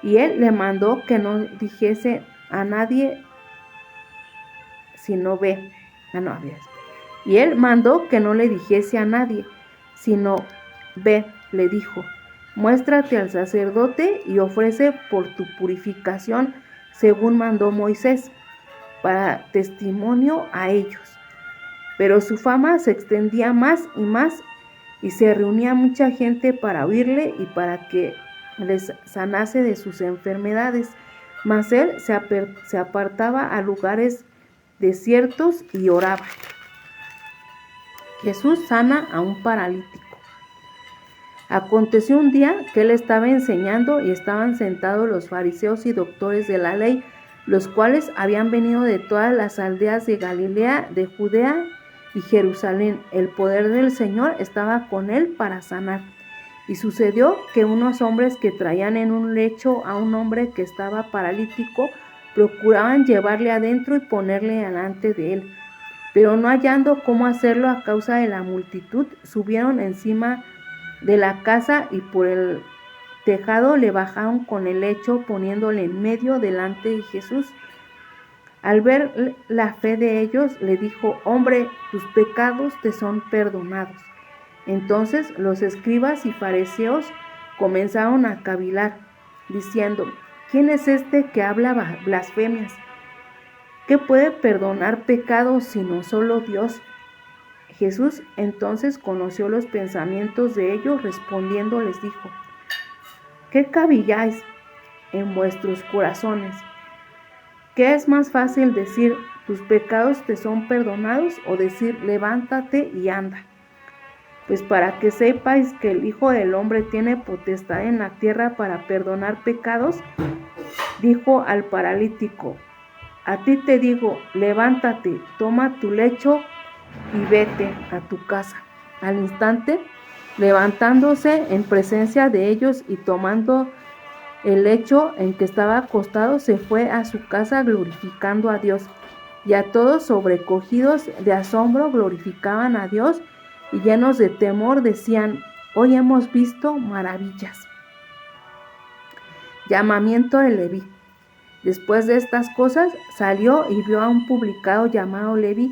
Y él le mandó que no dijese a nadie, sino ve. Y él mandó que no le dijese a nadie, sino ve, le dijo: muéstrate al sacerdote y ofrece por tu purificación según mandó Moisés, para testimonio a ellos. Pero su fama se extendía más y más, y se reunía mucha gente para oírle y para que les sanase de sus enfermedades. Mas él se apartaba a lugares desiertos y oraba. Jesús sana a un paralítico. Aconteció un día que él estaba enseñando y estaban sentados los fariseos y doctores de la ley, los cuales habían venido de todas las aldeas de Galilea, de Judea y Jerusalén. El poder del Señor estaba con él para sanar. Y sucedió que unos hombres que traían en un lecho a un hombre que estaba paralítico procuraban llevarle adentro y ponerle delante de él. Pero no hallando cómo hacerlo a causa de la multitud, subieron encima de la casa y por el tejado le bajaron con el lecho, poniéndole en medio delante de Jesús. Al ver la fe de ellos, le dijo: hombre, tus pecados te son perdonados. Entonces los escribas y fariseos comenzaron a cavilar, diciendo: ¿quién es este que habla blasfemias? ¿Qué puede perdonar pecados sino solo Dios? Jesús entonces conoció los pensamientos de ellos, respondiendo les dijo: ¿qué cavilláis en vuestros corazones? ¿Qué es más fácil decir: tus pecados te son perdonados, o decir: levántate y anda? Pues para que sepáis que el Hijo del Hombre tiene potestad en la tierra para perdonar pecados, dijo al paralítico: a ti te digo, levántate, toma tu lecho y vete a tu casa. Al instante, levantándose en presencia de ellos y tomando el lecho en que estaba acostado, se fue a su casa glorificando a Dios. Y a todos, sobrecogidos de asombro, glorificaban a Dios, y llenos de temor decían: hoy hemos visto maravillas. Llamamiento de Leví. Después de estas cosas, salió y vio a un publicano llamado Leví,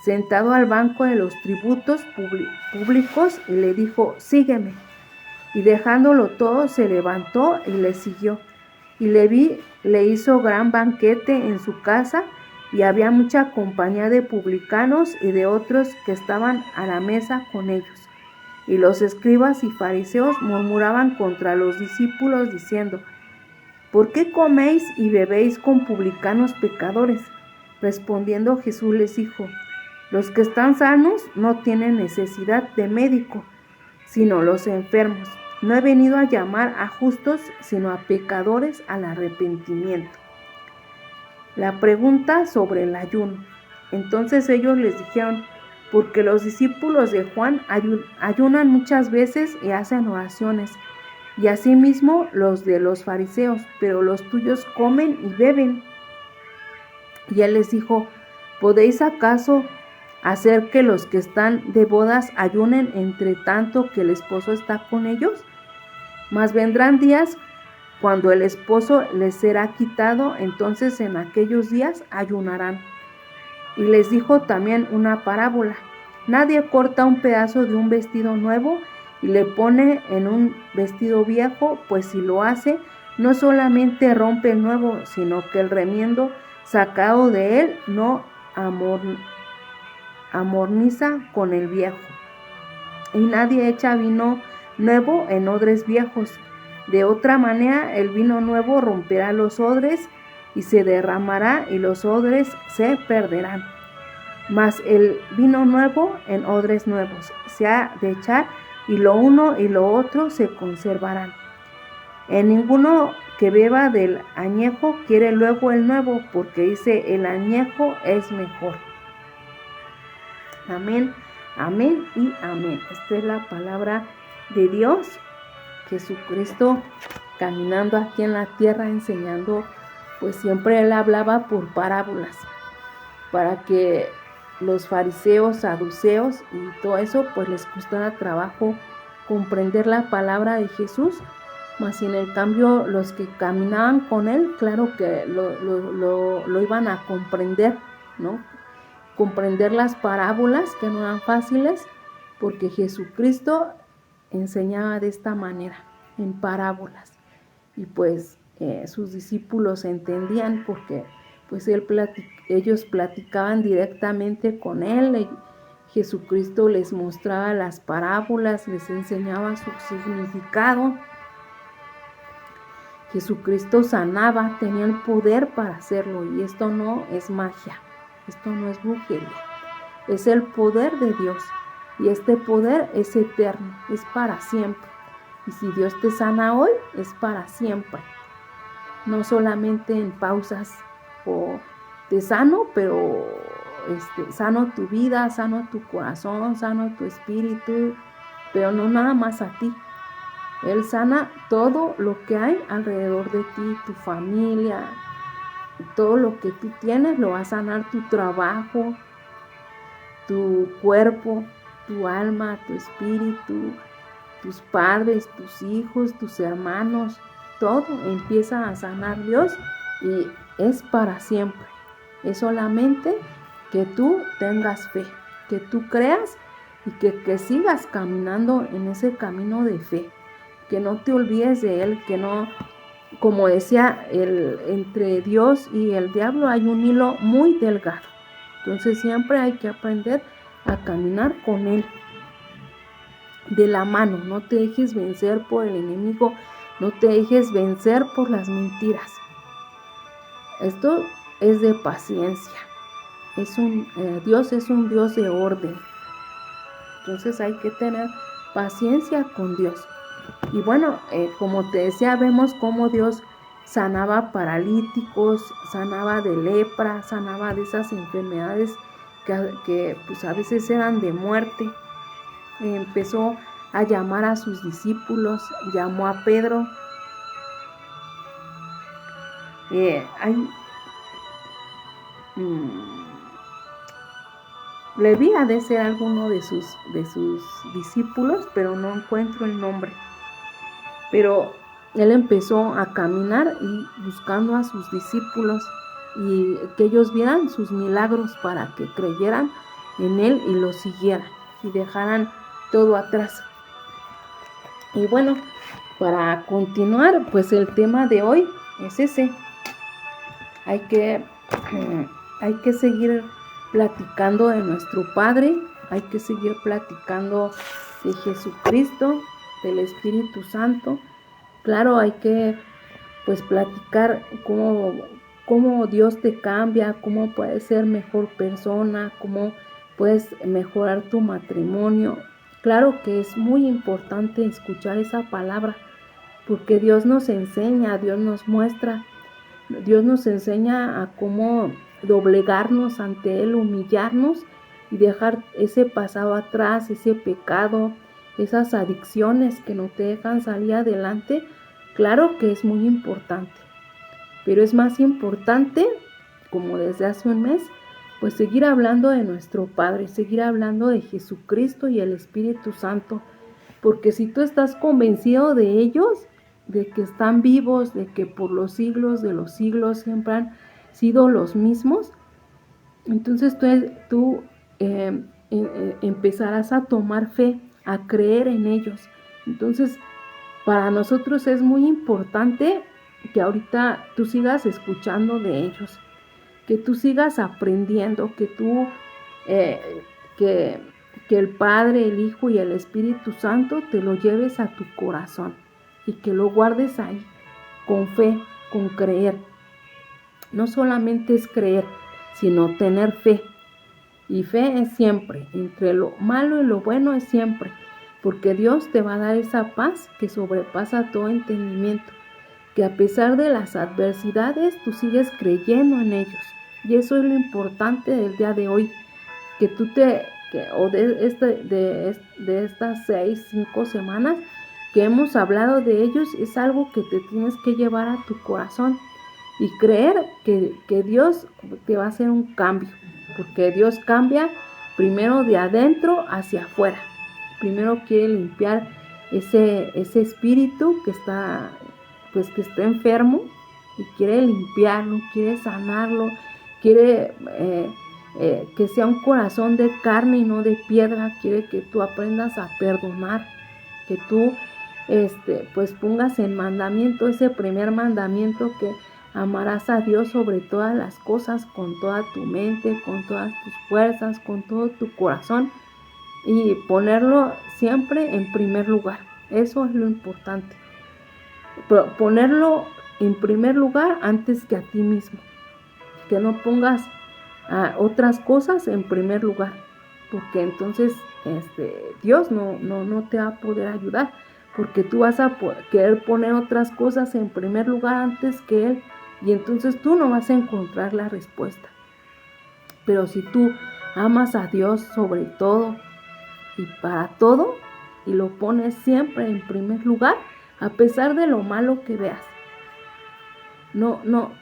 sentado al banco de los tributos públicos, y le dijo: sígueme. Y dejándolo todo, se levantó y le siguió. Y Leví le hizo gran banquete en su casa, y había mucha compañía de publicanos y de otros que estaban a la mesa con ellos. Y los escribas y fariseos murmuraban contra los discípulos, diciendo: ¿por qué coméis y bebéis con publicanos pecadores? Respondiendo Jesús les dijo: los que están sanos no tienen necesidad de médico, sino los enfermos. No he venido a llamar a justos, sino a pecadores al arrepentimiento. La pregunta sobre el ayuno. Entonces ellos les dijeron: porque los discípulos de Juan ayunan muchas veces y hacen oraciones, y asimismo los de los fariseos, pero los tuyos comen y beben. Y él les dijo: ¿podéis acaso hacer que los que están de bodas ayunen entre tanto que el esposo está con ellos? Mas vendrán días cuando el esposo les será quitado, entonces en aquellos días ayunarán. Y les dijo también una parábola: nadie corta un pedazo de un vestido nuevo y le pone en un vestido viejo, pues si lo hace, no solamente rompe el nuevo, sino que el remiendo sacado de él no amorniza con el viejo. Y nadie echa vino nuevo en odres viejos. De otra manera, el vino nuevo romperá los odres y se derramará, y los odres se perderán. Mas el vino nuevo en odres nuevos se ha de echar, y lo uno y lo otro se conservarán. En ninguno que beba del añejo quiere luego el nuevo, porque dice: el añejo es mejor. Amén, amén y amén. Esta es la palabra de Dios. Jesucristo caminando aquí en la tierra, enseñando, pues siempre él hablaba por parábolas, para que los fariseos, saduceos y todo eso, pues les costaba trabajo comprender la palabra de Jesús. Mas sin en cambio los que caminaban con él, claro que lo iban a comprender, ¿no? Comprender las parábolas, que no eran fáciles, porque Jesucristo enseñaba de esta manera, en parábolas. Y pues sus discípulos entendían, porque pues ellos platicaban directamente con él, y Jesucristo les mostraba las parábolas, les enseñaba su significado. Jesucristo sanaba, tenía el poder para hacerlo, y esto no es magia, esto no es brujería, es el poder de Dios, y este poder es eterno, es para siempre. Y si Dios te sana hoy, es para siempre, no solamente en pausas, o te sano, pero sano tu vida, sano tu corazón, sano tu espíritu, pero no nada más a ti. Él sana todo lo que hay alrededor de ti, tu familia, todo lo que tú tienes, lo va a sanar tu trabajo, tu cuerpo, tu alma, tu espíritu, tus padres, tus hijos, tus hermanos, todo empieza a sanar Dios y es para siempre. Es solamente que tú tengas fe, que tú creas y que sigas caminando en ese camino de fe, que no te olvides de Él, que no, como decía, entre Dios y el diablo hay un hilo muy delgado. Entonces siempre hay que aprender a caminar con Él de la mano. No te dejes vencer por el enemigo, no te dejes vencer por las mentiras. Esto es de paciencia. Dios es un Dios de orden. Entonces hay que tener paciencia con Dios. Y bueno, como te decía, vemos cómo Dios sanaba paralíticos, sanaba de lepra, sanaba de esas enfermedades que pues a veces eran de muerte. Empezó a llamar a sus discípulos, llamó a Pedro. Leví ha de ser alguno de sus discípulos, pero no encuentro el nombre. Pero él empezó a caminar y buscando a sus discípulos y que ellos vieran sus milagros para que creyeran en él y lo siguieran y dejaran todo atrás. Y bueno, para continuar, pues el tema de hoy es ese. Hay que seguir platicando de nuestro Padre, hay que seguir platicando de Jesucristo, del Espíritu Santo. Claro, hay que pues platicar cómo Dios te cambia, cómo puedes ser mejor persona, cómo puedes mejorar tu matrimonio. Claro que es muy importante escuchar esa palabra, porque Dios nos enseña, Dios nos muestra, Dios nos enseña a cómo doblegarnos ante Él, humillarnos y dejar ese pasado atrás, ese pecado, esas adicciones que no te dejan salir adelante. Claro que es muy importante, pero es más importante, como desde hace un mes, pues seguir hablando de nuestro Padre, seguir hablando de Jesucristo y el Espíritu Santo, porque si tú estás convencido de ellos, de que están vivos, de que por los siglos de los siglos siempre han sido los mismos, entonces tú empezarás a tomar fe, a creer en ellos. Entonces, para nosotros es muy importante que ahorita tú sigas escuchando de ellos, que tú sigas aprendiendo, que tú, que el Padre, el Hijo y el Espíritu Santo te lo lleves a tu corazón y que lo guardes ahí, con fe, con creer. No solamente es creer, sino tener fe. Y fe es siempre, entre lo malo y lo bueno es siempre, porque Dios te va a dar esa paz que sobrepasa todo entendimiento, que a pesar de las adversidades tú sigues creyendo en ellos. Y eso es lo importante del día de hoy, que tú de estas 6-5 semanas que hemos hablado de ellos, es algo que te tienes que llevar a tu corazón y creer que Dios te va a hacer un cambio, porque Dios cambia primero de adentro hacia afuera. Primero quiere limpiar ese espíritu que está enfermo y quiere limpiarlo, quiere sanarlo, quiere que sea un corazón de carne y no de piedra. Quiere que tú aprendas a perdonar, que tú pues pongas en mandamiento ese primer mandamiento, que amarás a Dios sobre todas las cosas, con toda tu mente, con todas tus fuerzas, con todo tu corazón, y ponerlo siempre en primer lugar. Eso es lo importante. Ponerlo en primer lugar antes que a ti mismo. Que no pongas a otras cosas en primer lugar, porque entonces Dios no te va a poder ayudar, porque tú vas a querer poner otras cosas en primer lugar antes que Él, y entonces tú no vas a encontrar la respuesta. Pero si tú amas a Dios sobre todo y para todo, y lo pones siempre en primer lugar, a pesar de lo malo que veas,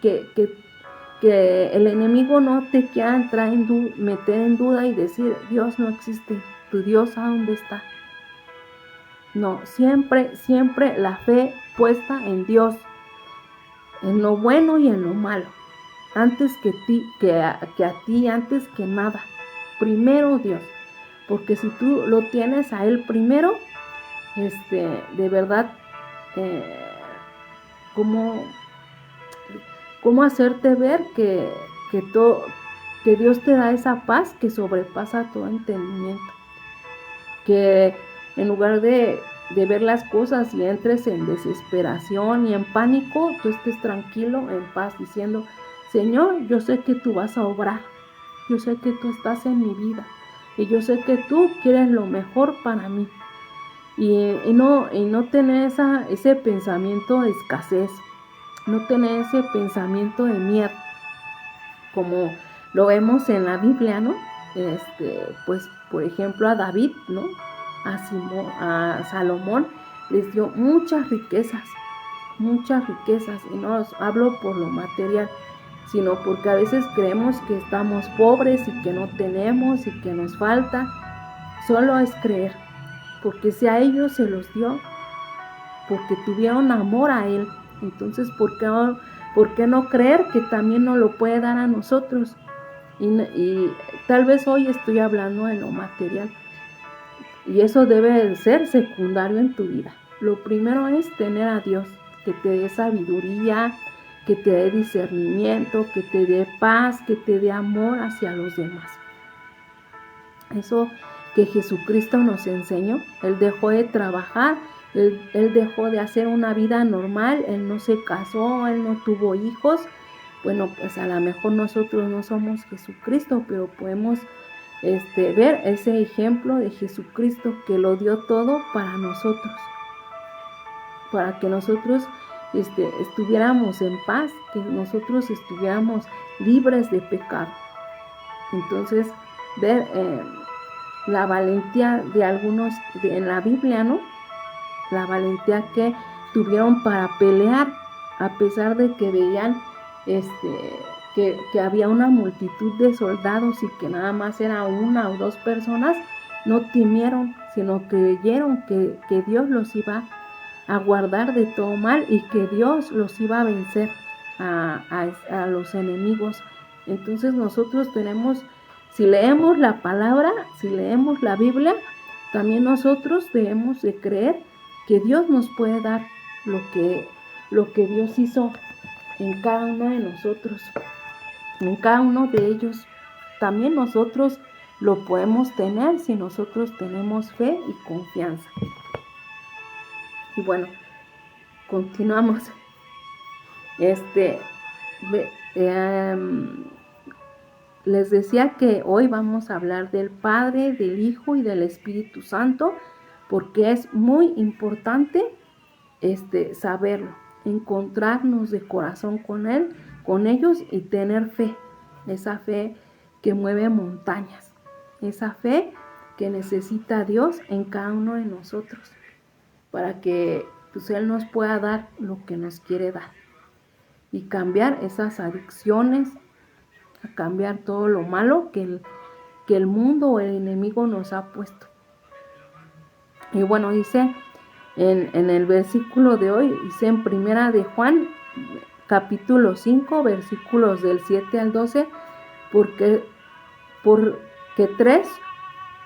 que que el enemigo no te quiera entrar meter en duda y decir, Dios no existe, tu Dios ¿a dónde está? No, siempre, siempre la fe puesta en Dios, en lo bueno y en lo malo, antes que a ti, antes que nada. Primero Dios, porque si tú lo tienes a Él primero, de verdad, ¿cómo hacerte ver que Dios te da esa paz que sobrepasa todo entendimiento? Que en lugar de ver las cosas y entres en desesperación y en pánico, tú estés tranquilo, en paz, diciendo, Señor, yo sé que tú vas a obrar, yo sé que tú estás en mi vida y yo sé que tú quieres lo mejor para mí. Y no tener ese pensamiento de escasez, no tener ese pensamiento de miedo, como lo vemos en la Biblia, ¿no? Pues, por ejemplo, a David, ¿no? A Salomón les dio muchas riquezas, y no los hablo por lo material, sino porque a veces creemos que estamos pobres y que no tenemos y que nos falta. Solo es creer, porque si a ellos se los dio, porque tuvieron amor a Él, entonces ¿por qué no creer que también nos lo puede dar a nosotros? Y tal vez hoy estoy hablando de lo material, y eso debe ser secundario en tu vida. Lo primero es tener a Dios, que te dé sabiduría, que te dé discernimiento, que te dé paz, que te dé amor hacia los demás. Eso que Jesucristo nos enseñó. Él dejó de trabajar, él dejó de hacer una vida normal, Él no se casó, Él no tuvo hijos. Bueno, pues a lo mejor nosotros no somos Jesucristo, pero podemos ver ese ejemplo de Jesucristo que lo dio todo para nosotros, para que nosotros estuviéramos en paz, que nosotros estuviéramos libres de pecado. Entonces, ver la valentía de algunos en la Biblia, ¿no? La valentía que tuvieron para pelear, a pesar de que veían que había una multitud de soldados y que nada más era una o dos personas. No temieron, sino creyeron que Dios los iba a guardar de todo mal y que Dios los iba a vencer a los enemigos. Entonces nosotros tenemos, si leemos la palabra, si leemos la Biblia, también nosotros debemos de creer que Dios nos puede dar lo que Dios hizo en cada uno de nosotros, en cada uno de ellos. También nosotros lo podemos tener si nosotros tenemos fe y confianza. Y bueno, continuamos. Les decía que hoy vamos a hablar del Padre, del Hijo y del Espíritu Santo, porque es muy importante saberlo, encontrarnos de corazón con Él, con ellos, y tener fe, esa fe que mueve montañas, esa fe que necesita Dios en cada uno de nosotros, para que pues Él nos pueda dar lo que nos quiere dar y cambiar esas adicciones, a cambiar todo lo malo que el mundo o el enemigo nos ha puesto. Y bueno, dice en el versículo de hoy, dice en Primera de Juan, capítulo 5, versículos del 7 al 12, porque 3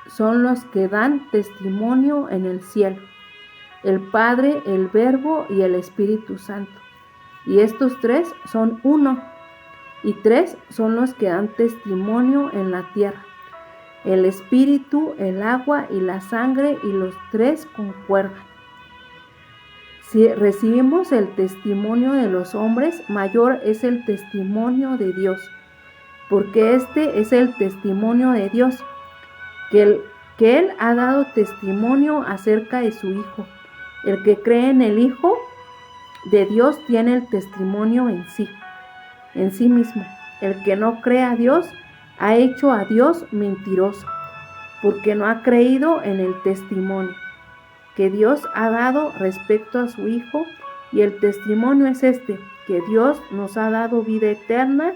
son los que dan testimonio en el cielo: el Padre, el Verbo y el Espíritu Santo. Y estos 3 son uno, y 3 son los que dan testimonio en la tierra: el Espíritu, el agua y la sangre, y los 3 concuerdan. Si recibimos el testimonio de los hombres, mayor es el testimonio de Dios, porque este es el testimonio de Dios, que Él ha dado testimonio acerca de su Hijo. El que cree en el Hijo de Dios tiene el testimonio en sí mismo. El que no cree a Dios ha hecho a Dios mentiroso, porque no ha creído en el testimonio que Dios ha dado respecto a su Hijo. Y el testimonio es que Dios nos ha dado vida eterna,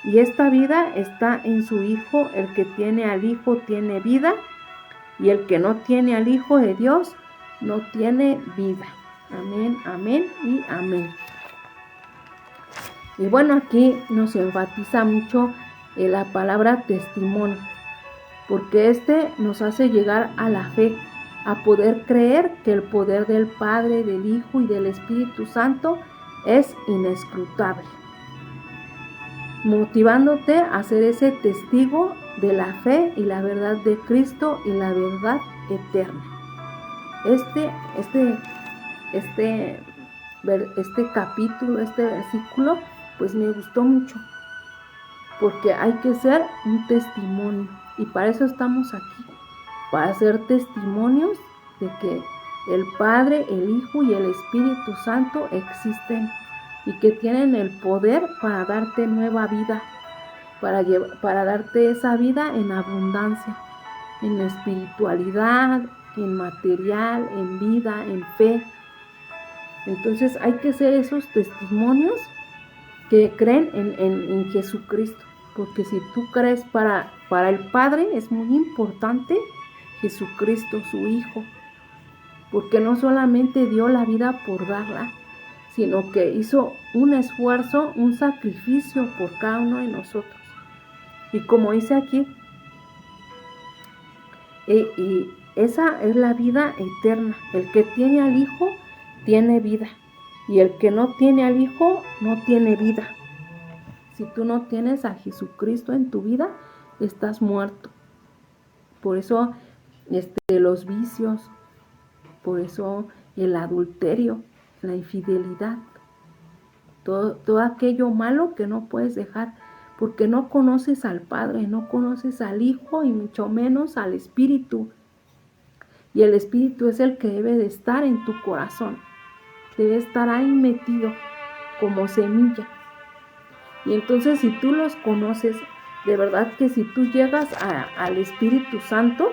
Y esta vida está en su Hijo. El que tiene al Hijo tiene vida, y el que no tiene al Hijo de Dios no tiene vida. Amén, amén y amén. Y bueno, aquí nos enfatiza mucho la palabra testimonio, porque nos hace llegar a la fe, a poder creer que el poder del Padre, del Hijo y del Espíritu Santo es inescrutable, motivándote a ser ese testigo de la fe y la verdad de Cristo y la verdad eterna. Este capítulo, este versículo, pues me gustó mucho, porque hay que ser un testimonio, y para eso estamos aquí, para ser testimonios de que el Padre, el Hijo y el Espíritu Santo existen y que tienen el poder para darte nueva vida, para darte esa vida en abundancia, en espiritualidad, en material, en vida, en fe. Entonces hay que ser esos testimonios que creen en Jesucristo, porque si tú crees para el Padre, es muy importante Jesucristo, su Hijo, porque no solamente dio la vida por darla, sino que hizo un esfuerzo, un sacrificio por cada uno de nosotros. Y como dice aquí, y esa es la vida eterna. El que tiene al Hijo tiene vida, y el que no tiene al Hijo no tiene vida. Si tú no tienes a Jesucristo en tu vida, estás muerto. Por eso los vicios, por eso el adulterio, la infidelidad, todo aquello malo que no puedes dejar, porque no conoces al Padre, no conoces al Hijo y mucho menos al Espíritu. Y el Espíritu es el que debe de estar en tu corazón, debe estar ahí metido como semilla. Y entonces si tú los conoces, de verdad que si tú llegas al Espíritu Santo,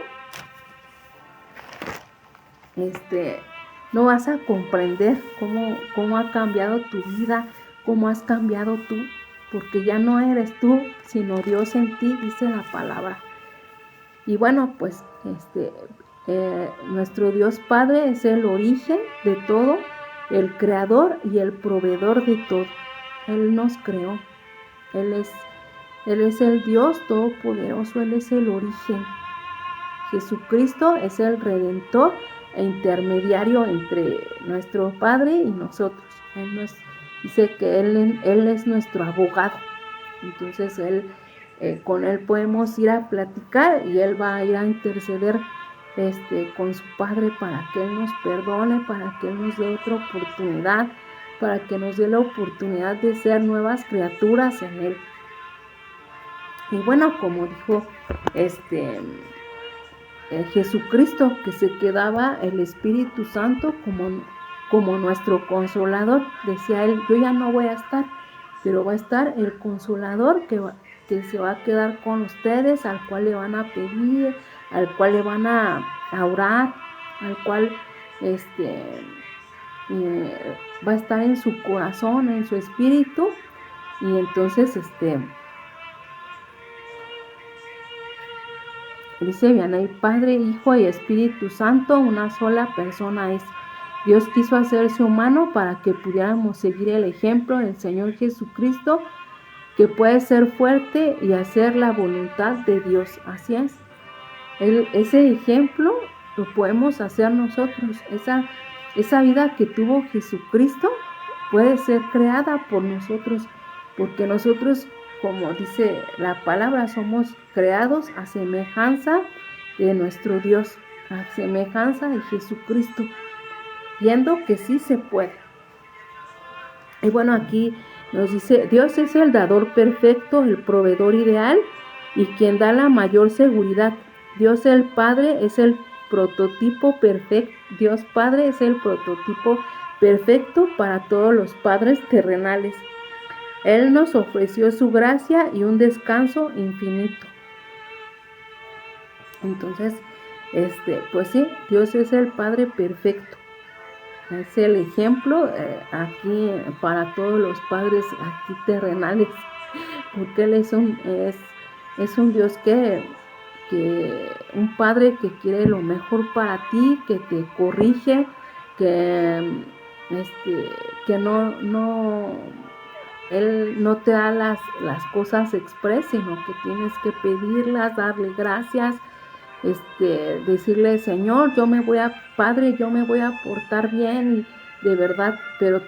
no vas a comprender cómo ha cambiado tu vida, cómo has cambiado tú, porque ya no eres tú, sino Dios en ti, dice la palabra. Y bueno, pues nuestro Dios Padre es el origen de todo, el creador y el proveedor de todo. Él nos creó, Él es el Dios todopoderoso, Él es el origen. Jesucristo es el Redentor e intermediario entre nuestro Padre y nosotros. Dice que Él es nuestro abogado. Entonces con Él podemos ir a platicar, y Él va a ir a interceder con su Padre para que Él nos perdone, para que Él nos dé otra oportunidad, para que nos dé la oportunidad de ser nuevas criaturas en Él. Y bueno, como dijo Jesucristo, que se quedaba el Espíritu Santo como nuestro consolador. Decía Él, yo ya no voy a estar, pero va a estar el consolador que se va a quedar con ustedes, al cual le van a pedir, al cual le van a orar, al cual va a estar en su corazón, en su espíritu. Y entonces dice bien ahí, Padre, Hijo y Espíritu Santo, una sola persona es. Dios quiso hacerse humano para que pudiéramos seguir el ejemplo del Señor Jesucristo, que puede ser fuerte y hacer la voluntad de Dios. Así es. Ese ejemplo lo podemos hacer nosotros. Esa vida que tuvo Jesucristo puede ser creada por nosotros, porque nosotros, como dice la palabra, somos creados a semejanza de nuestro Dios, a semejanza de Jesucristo, viendo que sí se puede. Y bueno, aquí nos dice, Dios es el dador perfecto, el proveedor ideal y quien da la mayor seguridad. Dios el Padre es el prototipo perfecto. Dios Padre es el prototipo perfecto para todos los padres terrenales. Él nos ofreció su gracia y un descanso infinito. Entonces, pues sí, Dios es el Padre perfecto. Es el ejemplo aquí para todos los padres aquí terrenales, porque Él es un Dios que un Padre que quiere lo mejor para ti, que te corrige, que, que Él no te da las cosas express, sino que tienes que pedirlas, darle gracias, decirle, Señor, Padre, yo me voy a portar bien, de verdad, pero a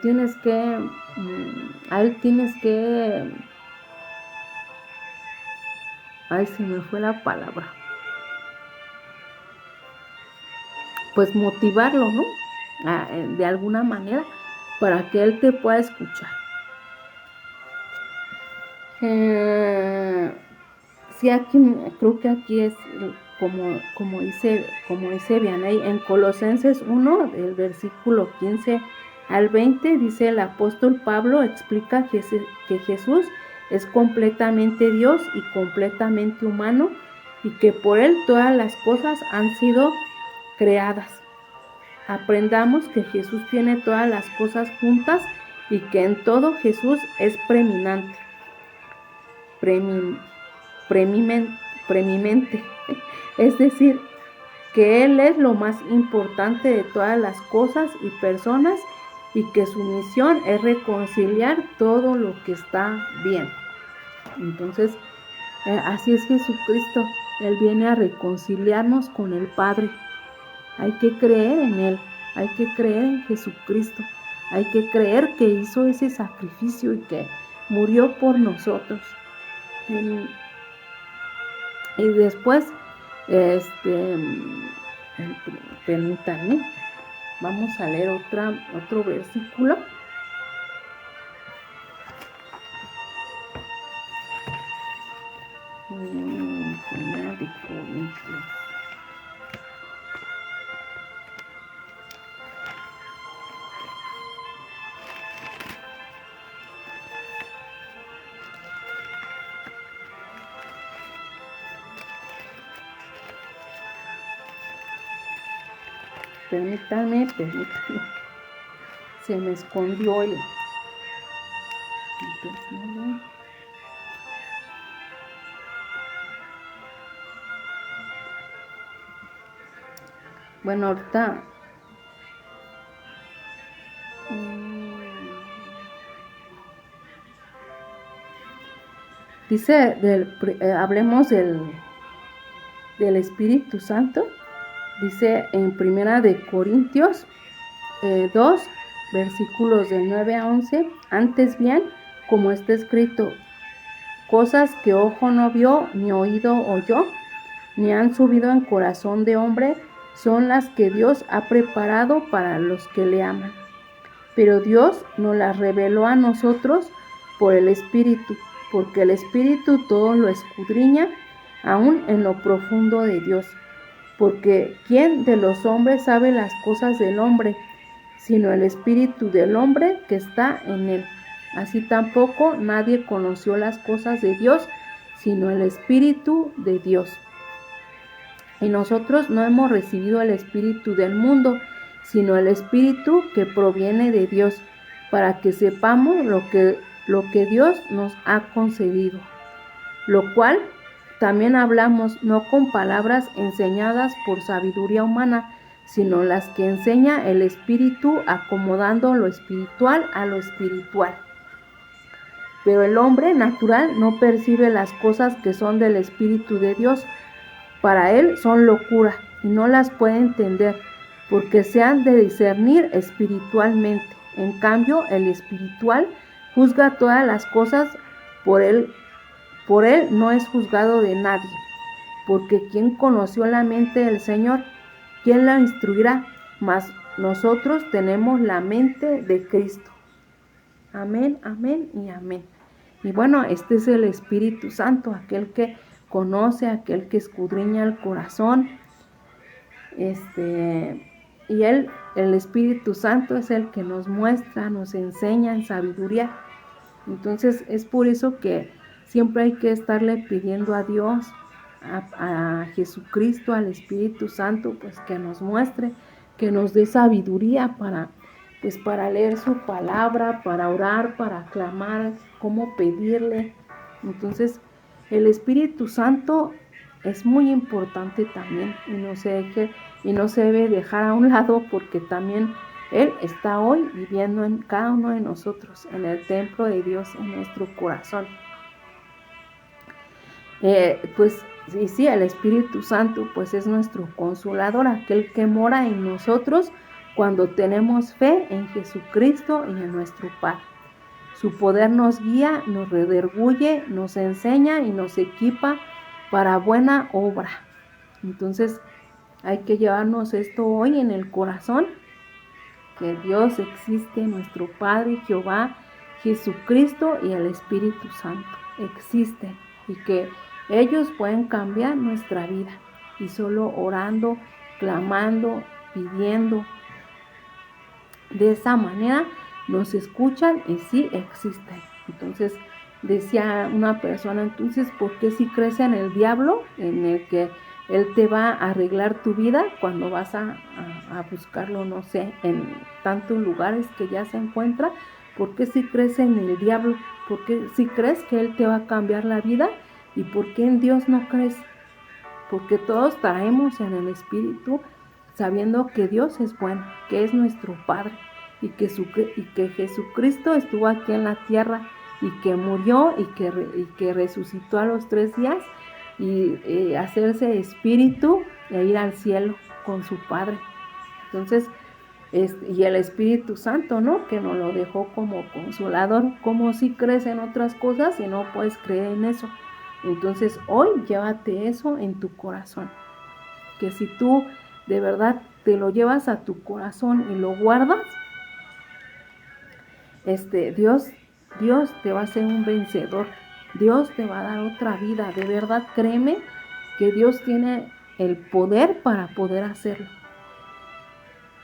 Él tienes que, ay, se me fue la palabra, pues motivarlo, ¿no? De alguna manera, para que Él te pueda escuchar. Sí, creo que aquí es como dice Vianey, en Colosenses 1, del versículo 15 al 20, dice el apóstol Pablo, explica que Jesús es completamente Dios y completamente humano, y que por Él todas las cosas han sido creadas. Aprendamos que Jesús tiene todas las cosas juntas y que en todo Jesús es preeminente. Es decir, que Él es lo más importante de todas las cosas y personas, y que su misión es reconciliar todo lo que está bien. Entonces, así es Jesucristo. Él viene a reconciliarnos con el Padre. Hay que creer en Él, hay que creer en Jesucristo, hay que creer que hizo ese sacrificio y que murió por nosotros. Y después, permítanme, vamos a leer otro versículo. Primera de Corintios. Permítanme. Se me escondió el... Bueno, ahorita... Dice, hablemos del Espíritu Santo. Dice en Primera de Corintios 2, versículos del 9 a 11, antes bien, como está escrito, cosas que ojo no vio, ni oído oyó, ni han subido en corazón de hombre, son las que Dios ha preparado para los que le aman. Pero Dios nos las reveló a nosotros por el Espíritu, porque el Espíritu todo lo escudriña, aún en lo profundo de Dios. Porque ¿quién de los hombres sabe las cosas del hombre, sino el espíritu del hombre que está en él? Así tampoco nadie conoció las cosas de Dios, sino el Espíritu de Dios. Y nosotros no hemos recibido el espíritu del mundo, sino el Espíritu que proviene de Dios, para que sepamos lo que Dios nos ha concedido. Lo cual también hablamos no con palabras enseñadas por sabiduría humana, sino las que enseña el Espíritu, acomodando lo espiritual a lo espiritual. Pero el hombre natural no percibe las cosas que son del Espíritu de Dios. Para él son locura y no las puede entender, porque se han de discernir espiritualmente. En cambio, el espiritual juzga todas las cosas, por él no es juzgado de nadie. Porque ¿quién conoció la mente del Señor? ¿Quién la instruirá? Mas nosotros tenemos la mente de Cristo. Amén, amén y amén. Y bueno, este es el Espíritu Santo, aquel que conoce, aquel que escudriña el corazón. Y el Espíritu Santo es el que nos muestra, nos enseña en sabiduría. Entonces es por eso que siempre hay que estarle pidiendo a Dios, a Jesucristo, al Espíritu Santo, pues que nos muestre, que nos dé sabiduría para leer su palabra, para orar, para clamar, cómo pedirle. Entonces, el Espíritu Santo es muy importante también y no se debe dejar a un lado, porque también Él está hoy viviendo en cada uno de nosotros, en el templo de Dios, en nuestro corazón. Pues sí, el Espíritu Santo pues es nuestro consolador, aquel que mora en nosotros cuando tenemos fe en Jesucristo y en nuestro Padre. Su poder nos guía, nos redarguye, nos enseña y nos equipa para buena obra. Entonces hay que llevarnos esto hoy en el corazón, que Dios existe, nuestro Padre, Jehová, Jesucristo y el Espíritu Santo existen, y que ellos pueden cambiar nuestra vida, y solo orando, clamando, pidiendo, de esa manera nos escuchan y sí existen. Entonces decía una persona, entonces, ¿por qué si crees en el diablo, en el que él te va a arreglar tu vida cuando vas a buscarlo, no sé, en tantos lugares que ya se encuentra? ¿Por qué si crees en el diablo? ¿Por qué si crees que él te va a cambiar la vida? ¿Y por qué en Dios no crees? Porque todos traemos en el Espíritu, sabiendo que Dios es bueno, que es nuestro Padre, y que Jesucristo estuvo aquí en la tierra, y que murió y que resucitó a los 3 días, y hacerse espíritu e ir al cielo con su Padre. Entonces, y el Espíritu Santo, ¿no? Que nos lo dejó como consolador. Como si crees en otras cosas y no puedes creer en eso. Entonces hoy llévate eso en tu corazón, que si tú de verdad te lo llevas a tu corazón y lo guardas, Dios te va a hacer un vencedor. Dios te va a dar otra vida. De verdad, créeme que Dios tiene el poder para poder hacerlo.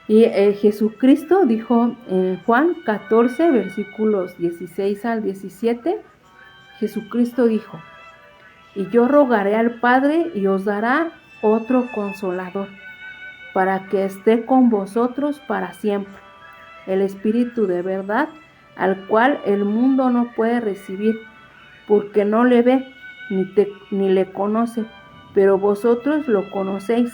Y Jesucristo dijo en Juan 14, versículos 16 al 17, Jesucristo dijo: y yo rogaré al Padre y os dará otro consolador, para que esté con vosotros para siempre, el Espíritu de verdad, al cual el mundo no puede recibir, porque no le ve ni le conoce, pero vosotros lo conocéis,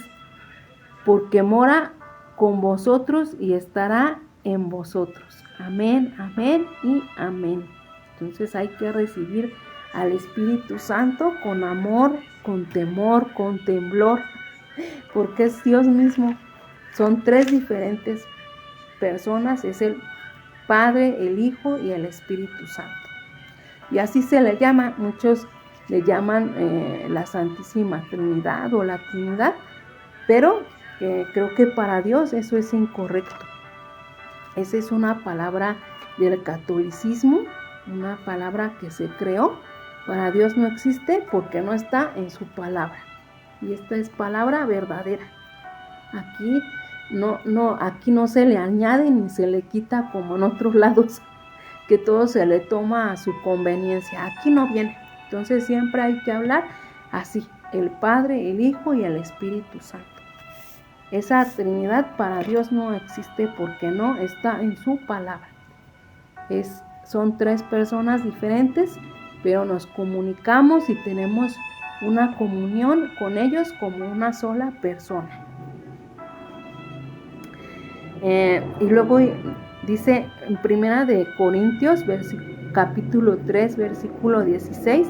porque mora con vosotros y estará en vosotros. Amén, amén y amén. Entonces hay que recibir al Espíritu Santo con amor, con temor, con temblor, porque es Dios mismo. Son 3 diferentes personas, es el Padre, el Hijo y el Espíritu Santo. Y así se le llama, muchos le llaman la Santísima Trinidad o la Trinidad, pero creo que para Dios eso es incorrecto. Esa es una palabra del catolicismo, una palabra que se creó. Para Dios no existe porque no está en su palabra. Y esta es palabra verdadera. Aquí no se le añade ni se le quita como en otros lados, que todo se le toma a su conveniencia. Aquí no viene. Entonces siempre hay que hablar así: el Padre, el Hijo y el Espíritu Santo. Esa Trinidad para Dios no existe porque no está en su palabra. Son 3 personas diferentes, pero nos comunicamos y tenemos una comunión con ellos como una sola persona. Y luego dice en Primera de Corintios, capítulo 3, versículo 16,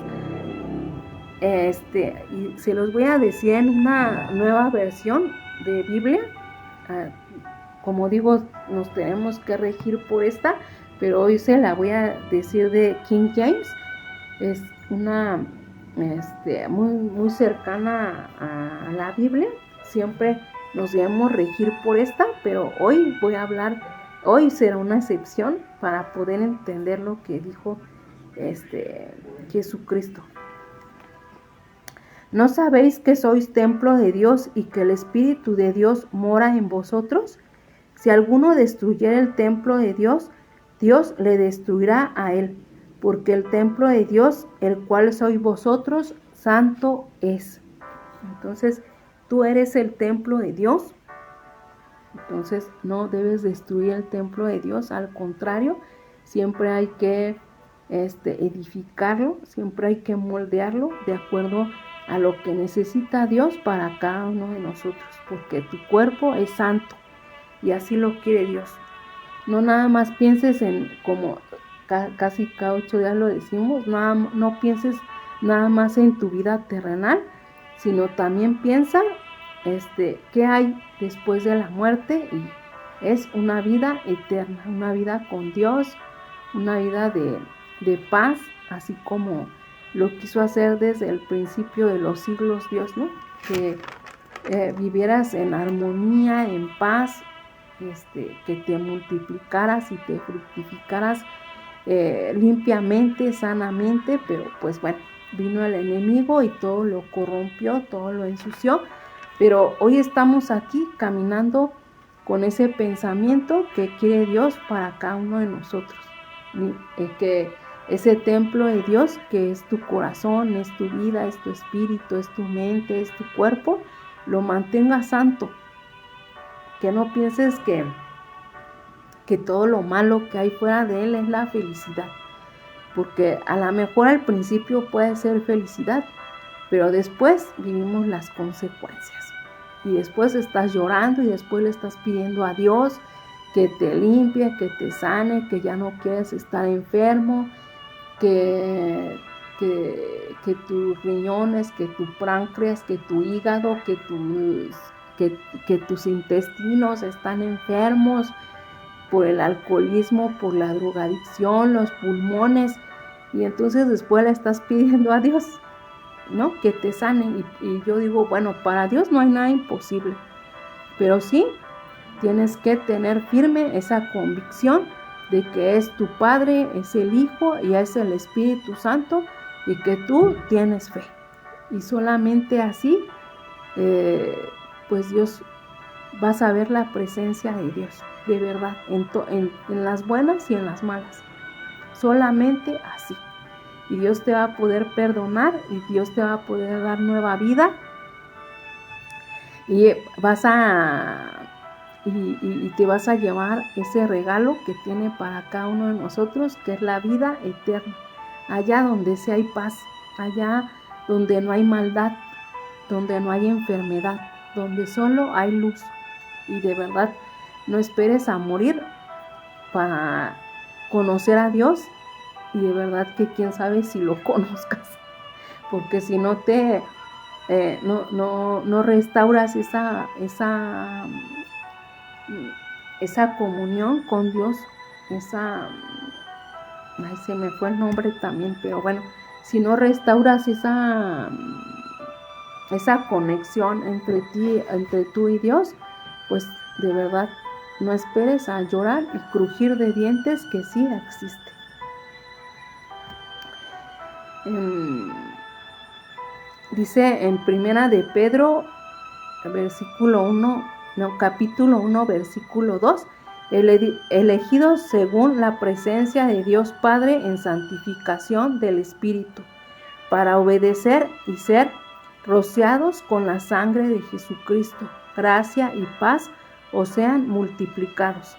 y se los voy a decir en una nueva versión de Biblia. Como digo, nos tenemos que regir por esta, pero hoy se la voy a decir de King James. Es una muy cercana a la Biblia. Siempre nos debemos regir por esta, pero hoy hoy será una excepción para poder entender lo que dijo Jesucristo. ¿No sabéis que sois templo de Dios y que el Espíritu de Dios mora en vosotros? Si alguno destruyera el templo de Dios, Dios le destruirá a él, porque el templo de Dios, el cual sois vosotros, santo es. Entonces, tú eres el templo de Dios. Entonces, no debes destruir el templo de Dios. Al contrario, siempre hay que edificarlo, siempre hay que moldearlo de acuerdo a lo que necesita Dios para cada uno de nosotros, porque tu cuerpo es santo y así lo quiere Dios. No nada más pienses en, como casi cada 8 días lo decimos, no pienses nada más en tu vida terrenal, sino también piensa qué hay después de la muerte, y es una vida eterna, una vida con Dios, una vida de paz, así como lo quiso hacer desde el principio de los siglos Dios, ¿no? Que vivieras en armonía, en paz, que te multiplicaras y te fructificaras limpiamente, sanamente, pero pues bueno, vino el enemigo y todo lo corrompió, todo lo ensució, pero hoy estamos aquí caminando con ese pensamiento que quiere Dios para cada uno de nosotros, que ese templo de Dios que es tu corazón, es tu vida, es tu espíritu, es tu mente, es tu cuerpo, lo mantenga santo, que no pienses que todo lo malo que hay fuera de él es la felicidad, porque a lo mejor al principio puede ser felicidad, pero después vivimos las consecuencias, y después estás llorando y después le estás pidiendo a Dios que te limpie, que te sane, que ya no quieres estar enfermo, que tus riñones, que tu páncreas, que tu hígado, que tus intestinos están enfermos por el alcoholismo, por la drogadicción, los pulmones, y entonces después le estás pidiendo a Dios, ¿no? Que te sane, y yo digo, bueno, para Dios no hay nada imposible, pero sí tienes que tener firme esa convicción de que es tu Padre, es el Hijo y es el Espíritu Santo, y que tú tienes fe, y solamente así pues Dios, vas a ver la presencia de Dios, de verdad, en las buenas y en las malas, solamente así, y Dios te va a poder perdonar, y Dios te va a poder dar nueva vida, y te vas a llevar ese regalo que tiene para cada uno de nosotros, que es la vida eterna, allá donde sí hay paz, allá donde no hay maldad, donde no hay enfermedad, donde solo hay luz. Y de verdad, no esperes a morir para conocer a Dios, y de verdad que quién sabe si lo conozcas, porque si no no restauras esa comunión con Dios, se me fue el nombre también, pero bueno, si no restauras esa conexión entre tú y Dios, pues de verdad no esperes a llorar y crujir de dientes, que sí existe. Dice en Primera de Pedro, capítulo 1, versículo 2, elegidos según la presencia de Dios Padre en santificación del Espíritu, para obedecer y ser rociados con la sangre de Jesucristo, gracia y paz os sean multiplicados.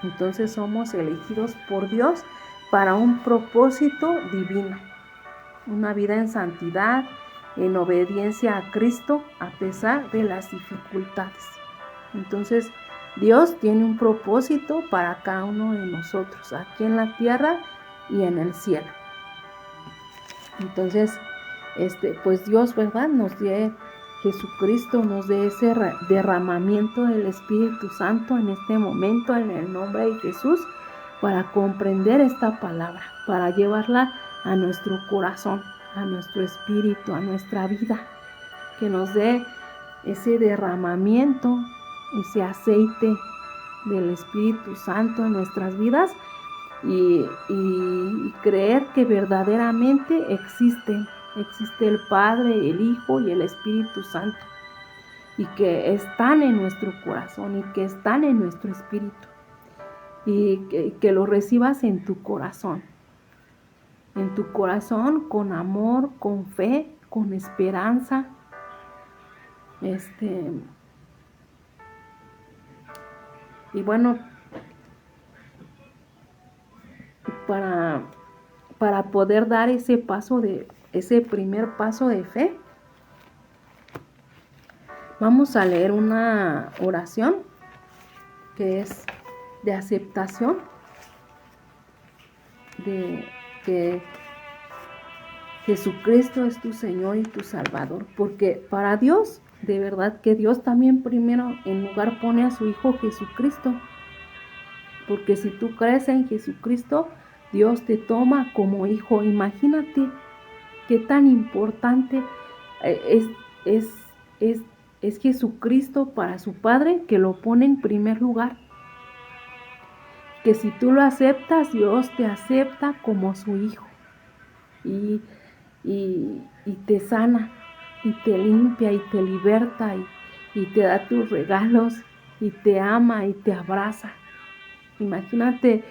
Entonces somos elegidos por Dios para un propósito divino, una vida en santidad, en obediencia a Cristo, a pesar de las dificultades. Entonces Dios tiene un propósito para cada uno de nosotros, aquí en la tierra y en el cielo. Entonces, pues Dios, ¿verdad?, Jesucristo nos dé ese derramamiento del Espíritu Santo en este momento, en el nombre de Jesús, para comprender esta palabra, para llevarla a nuestro corazón, a nuestro espíritu, a nuestra vida, que nos dé ese derramamiento, ese aceite del Espíritu Santo en nuestras vidas, y creer que verdaderamente existe el Padre, el Hijo y el Espíritu Santo, y que están en nuestro corazón y que están en nuestro espíritu, y que lo recibas en tu corazón con amor, con fe, con esperanza. Y bueno, para poder dar ese primer paso de fe, vamos a leer una oración que es de aceptación, de que Jesucristo es tu Señor y tu Salvador, porque para Dios, de verdad que Dios también primero en lugar pone a su Hijo Jesucristo, porque si tú crees en Jesucristo, Dios te toma como hijo. Imagínate qué tan importante es Jesucristo para su Padre, que lo pone en primer lugar. Que si tú lo aceptas, Dios te acepta como su hijo. Y te sana, y te limpia, y te liberta, y te da tus regalos, y te ama, y te abraza. Imagínate,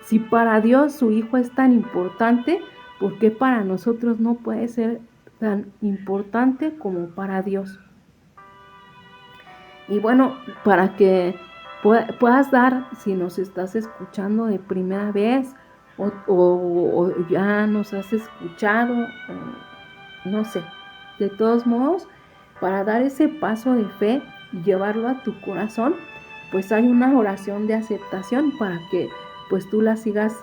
si para Dios su hijo es tan importante, ¿por qué para nosotros no puede ser tan importante como para Dios? Y bueno, para que puedas dar, si nos estás escuchando de primera vez, o ya nos has escuchado, no sé, de todos modos, para dar ese paso de fe y llevarlo a tu corazón, pues hay una oración de aceptación para que pues tú la sigas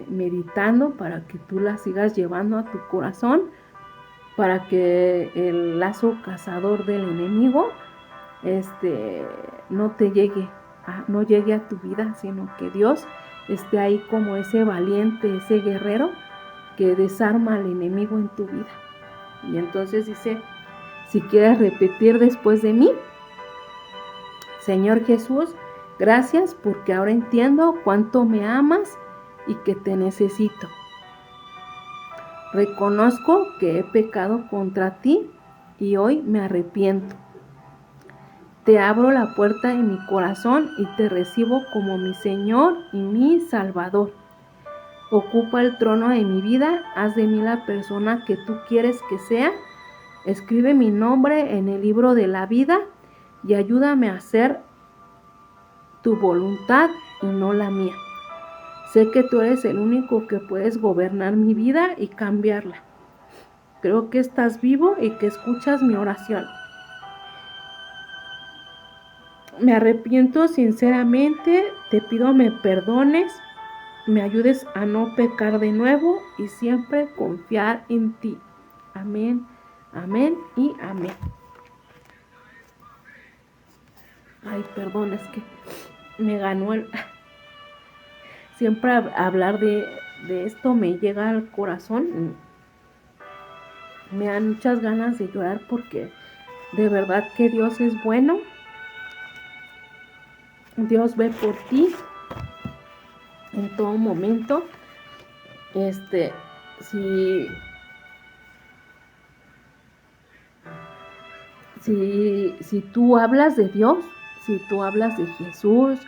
meditando, para que tú la sigas llevando a tu corazón, para que el lazo cazador del enemigo no llegue a tu vida, sino que Dios esté ahí como ese valiente, ese guerrero que desarma al enemigo en tu vida. Y entonces dice, si quieres repetir después de mí: Señor Jesús, gracias porque ahora entiendo cuánto me amas y que te necesito. Reconozco que he pecado contra ti y hoy me arrepiento. Te abro la puerta de mi corazón y te recibo como mi Señor y mi Salvador. Ocupa el trono de mi vida, haz de mí la persona que tú quieres que sea. Escribe mi nombre en el libro de la vida y ayúdame a hacer tu voluntad y no la mía. Sé que tú eres el único que puedes gobernar mi vida y cambiarla. Creo que estás vivo y que escuchas mi oración. Me arrepiento sinceramente, te pido me perdones, me ayudes a no pecar de nuevo y siempre confiar en ti. Amén, amén y amén. Ay, perdón, es que me ganó Siempre hablar de esto me llega al corazón. Me dan muchas ganas de llorar porque de verdad que Dios es bueno. Dios ve por ti en todo momento. Si tú hablas de Dios, si tú hablas de Jesús,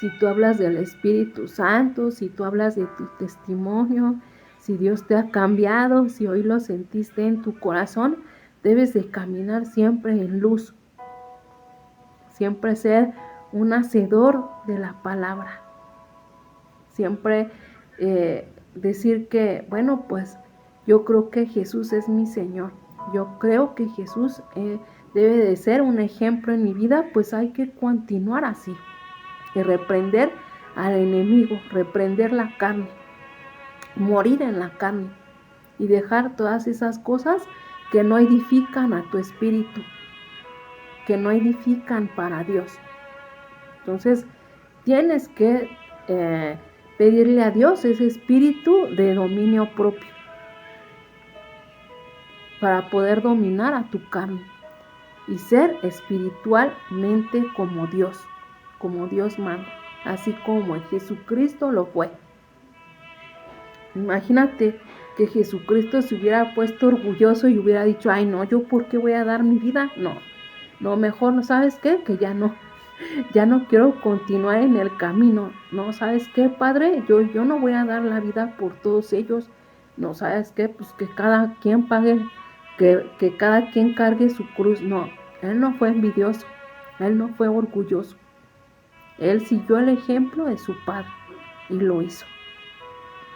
si tú hablas del Espíritu Santo, si tú hablas de tu testimonio, si Dios te ha cambiado, si hoy lo sentiste en tu corazón, debes de caminar siempre en luz, siempre ser un hacedor de la palabra, siempre decir que, bueno, pues yo creo que Jesús es mi Señor, yo creo que Jesús debe de ser un ejemplo en mi vida, pues hay que continuar así, y reprender al enemigo, reprender la carne, morir en la carne, y dejar todas esas cosas que no edifican a tu espíritu, que no edifican para Dios. Entonces, tienes que pedirle a Dios ese espíritu de dominio propio para poder dominar a tu carne y ser espiritualmente como Dios manda, así como Jesucristo lo fue. Imagínate que Jesucristo se hubiera puesto orgulloso y hubiera dicho, ay no, ¿yo por qué voy a dar mi vida? No, mejor, ¿no sabes qué? Que ya no quiero continuar en el camino. No, ¿sabes qué, Padre? Yo no voy a dar la vida por todos ellos. No, ¿sabes qué? Pues que cada quien pague, que cada quien cargue su cruz. No, Él no fue envidioso, Él no fue orgulloso. Él siguió el ejemplo de su Padre y lo hizo.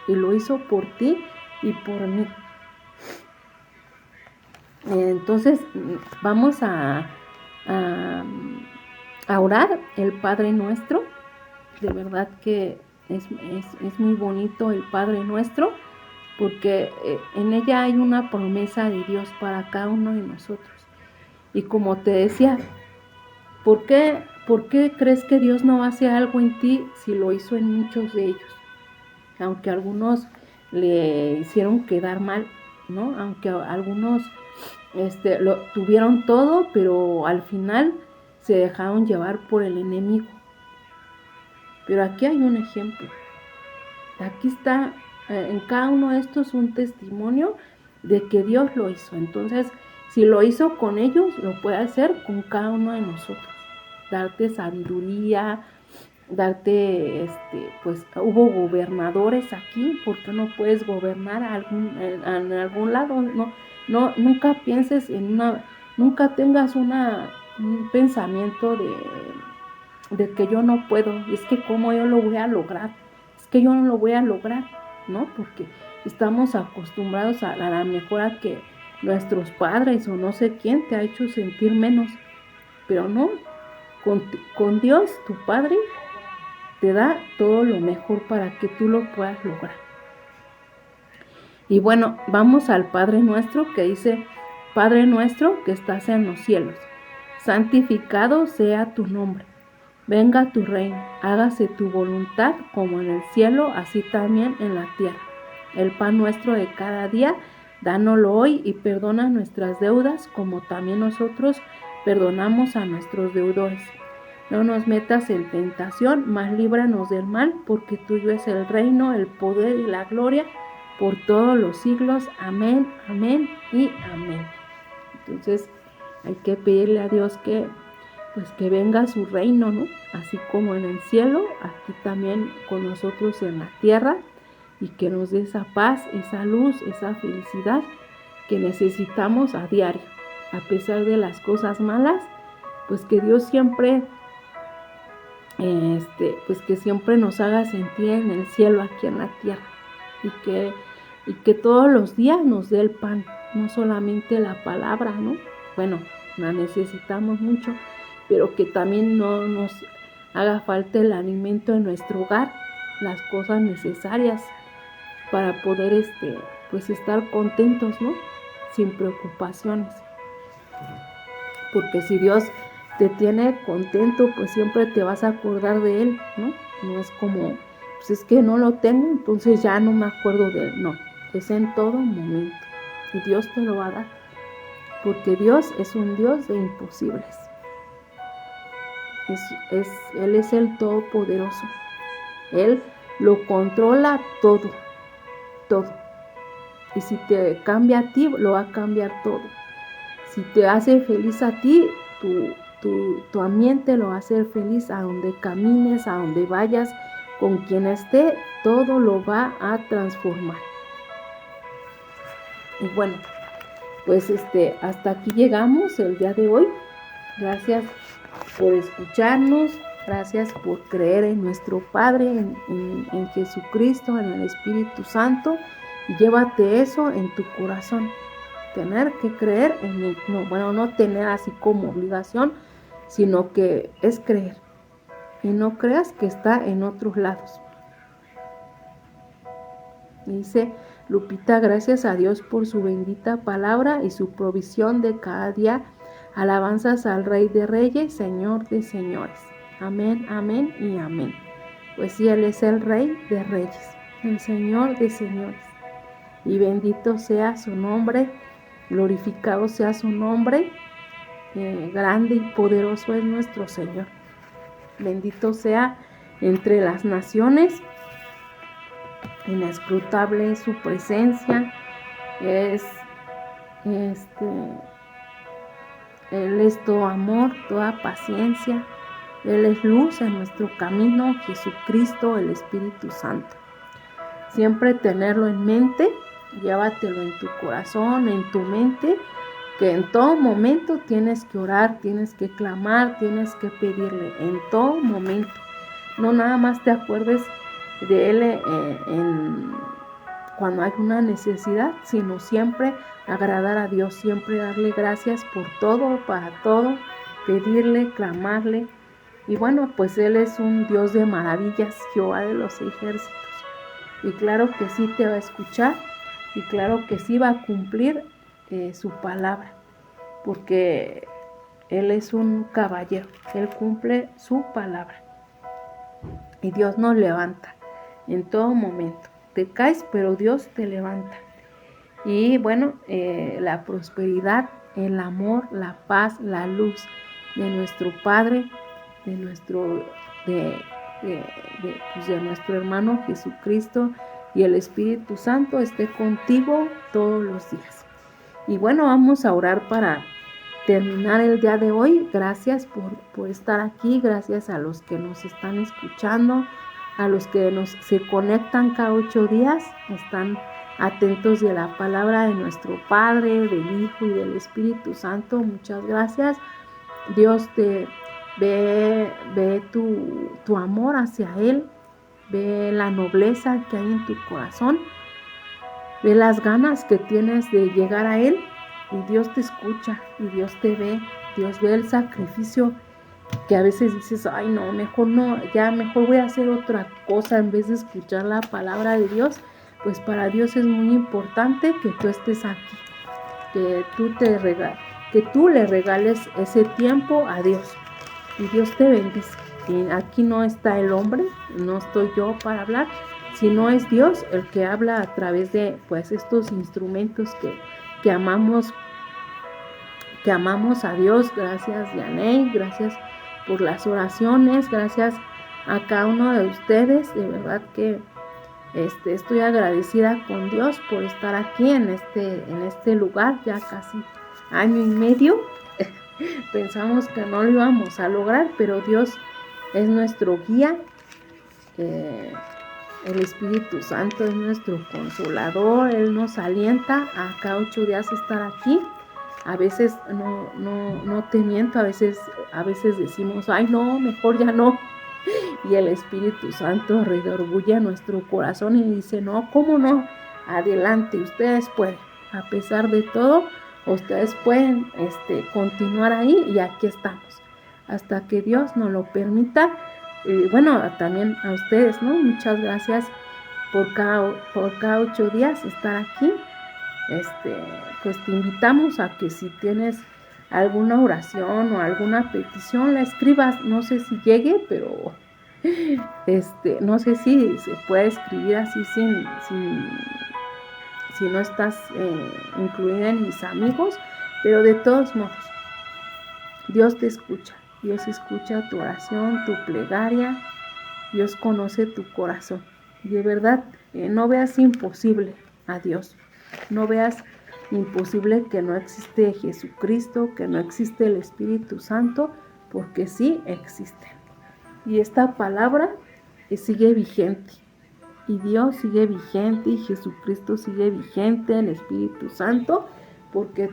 y lo hizo por ti y por mí. Entonces vamos a orar el Padre Nuestro. De verdad que es muy bonito el Padre Nuestro, porque en ella hay una promesa de Dios para cada uno de nosotros. Y como te decía, ¿por qué crees que Dios no hace algo en ti si lo hizo en muchos de ellos? Aunque algunos le hicieron quedar mal, ¿no? Aunque algunos lo tuvieron todo, pero al final se dejaron llevar por el enemigo. Pero aquí hay un ejemplo. Aquí está en cada uno de estos un testimonio de que Dios lo hizo. Entonces, si lo hizo con ellos, lo puede hacer con cada uno de nosotros. Darte sabiduría, darte, pues hubo gobernadores aquí, ¿por qué no puedes gobernar en algún lado? Nunca pienses nunca tengas un pensamiento de que yo no puedo, es que cómo yo lo voy a lograr, es que yo no lo voy a lograr, ¿no? Porque estamos acostumbrados a la mejor a que nuestros padres o no sé quién te ha hecho sentir menos, pero no, con Dios, tu Padre, te da todo lo mejor para que tú lo puedas lograr. Y bueno, vamos al Padre Nuestro que dice, Padre nuestro que estás en los cielos, santificado sea tu nombre. Venga tu reino, hágase tu voluntad como en el cielo, así también en la tierra. El pan nuestro de cada día, dánoslo hoy y perdona nuestras deudas como también nosotros perdonamos a nuestros deudores. No nos metas en tentación, mas líbranos del mal, porque tuyo es el reino, el poder y la gloria por todos los siglos. Amén, amén y amén. Entonces hay que pedirle a Dios que venga su reino, ¿no? Así como en el cielo, aquí también con nosotros en la tierra, y que nos dé esa paz, esa luz, esa felicidad que necesitamos a diario. A pesar de las cosas malas, pues que Dios siempre pues que siempre nos haga sentir en el cielo, aquí en la tierra, y que todos los días nos dé el pan, no solamente la palabra, ¿no? Bueno, la necesitamos mucho, pero que también no nos haga falta el alimento en nuestro hogar, las cosas necesarias para poder pues estar contentos, ¿no? Sin preocupaciones. Porque si Dios te tiene contento, pues siempre te vas a acordar de Él, ¿no? No es como, pues es que no lo tengo, entonces ya no me acuerdo de Él. No, es en todo momento. Y Dios te lo va a dar. Porque Dios es un Dios de imposibles. Él es el Todopoderoso. Él lo controla todo, todo. Y si te cambia a ti, lo va a cambiar todo. Si te hace feliz a ti, tu ambiente lo va a hacer feliz a donde camines, a donde vayas, con quien esté, todo lo va a transformar. Y bueno, pues hasta aquí llegamos el día de hoy. Gracias por escucharnos, gracias por creer en nuestro Padre, en Jesucristo, en el Espíritu Santo, y llévate eso en tu corazón. Tener que creer en Él, no tener así como obligación, sino que es creer. Y no creas que está en otros lados. Dice Lupita, gracias a Dios por su bendita palabra y su provisión de cada día. Alabanzas al Rey de Reyes, Señor de Señores. Amén, amén y amén. Pues sí, Él es el Rey de Reyes, el Señor de Señores. Y bendito sea su nombre, glorificado sea su nombre. Grande y poderoso es nuestro Señor. Bendito sea entre las naciones. Inescrutable es su presencia. Él es todo amor, toda paciencia. Él es luz en nuestro camino, Jesucristo, el Espíritu Santo. Siempre tenerlo en mente, llévatelo en tu corazón, en tu mente, que en todo momento tienes que orar, tienes que clamar, tienes que pedirle, en todo momento. No nada más te acuerdes de Él cuando hay una necesidad, sino siempre agradar a Dios, siempre darle gracias por todo, para todo, pedirle, clamarle. Y bueno, pues Él es un Dios de maravillas, Jehová de los ejércitos. Y claro que sí te va a escuchar y claro que sí va a cumplir su palabra, porque Él es un caballero, Él cumple su palabra. Y Dios nos levanta en todo momento. Te caes, pero Dios te levanta. Y bueno, la prosperidad, el amor, la paz, la luz de nuestro Padre, de nuestro hermano Jesucristo y el Espíritu Santo esté contigo todos los días. Y bueno, vamos a orar para terminar el día de hoy. Gracias por estar aquí, gracias a los que nos están escuchando, a los que se conectan cada 8 días, están atentos de la palabra de nuestro Padre, del Hijo y del Espíritu Santo. Muchas gracias. Dios te ve tu amor hacia Él, ve la nobleza que hay en tu corazón, ve las ganas que tienes de llegar a Él, y Dios te escucha y Dios te ve. Dios ve el sacrificio que a veces dices, ay no, mejor voy a hacer otra cosa en vez de escuchar la palabra de Dios. Pues para Dios es muy importante que tú estés aquí, que tú le regales ese tiempo a Dios, y Dios te bendice. Y aquí no está el hombre, no estoy yo para hablar, sino es Dios el que habla a través de pues estos instrumentos que amamos a Dios. Gracias, Yaney, gracias por las oraciones, gracias a cada uno de ustedes. De verdad que estoy agradecida con Dios por estar aquí en este lugar, ya casi 1 año y medio. Pensamos que no lo íbamos a lograr, pero Dios es nuestro guía. El Espíritu Santo es nuestro consolador, Él nos alienta a cada 8 días estar aquí. A veces no te miento, a veces decimos, ay no, mejor ya no. Y el Espíritu Santo redarguye nuestro corazón y dice, no, ¿cómo no? Adelante, ustedes pueden. A pesar de todo, ustedes pueden continuar ahí, y aquí estamos. Hasta que Dios nos lo permita. Y bueno, también a ustedes, ¿no? Muchas gracias por cada 8 días estar aquí. Pues te invitamos a que si tienes alguna oración o alguna petición, la escribas. No sé si llegue, pero no sé si se puede escribir así si no estás incluida en mis amigos, pero de todos modos, Dios te escucha. Dios escucha tu oración, tu plegaria. Dios conoce tu corazón. Y de verdad, no veas imposible a Dios. No veas imposible que no existe Jesucristo, que no existe el Espíritu Santo, porque sí existe. Y esta palabra sigue vigente. Y Dios sigue vigente, y Jesucristo sigue vigente, el Espíritu Santo, porque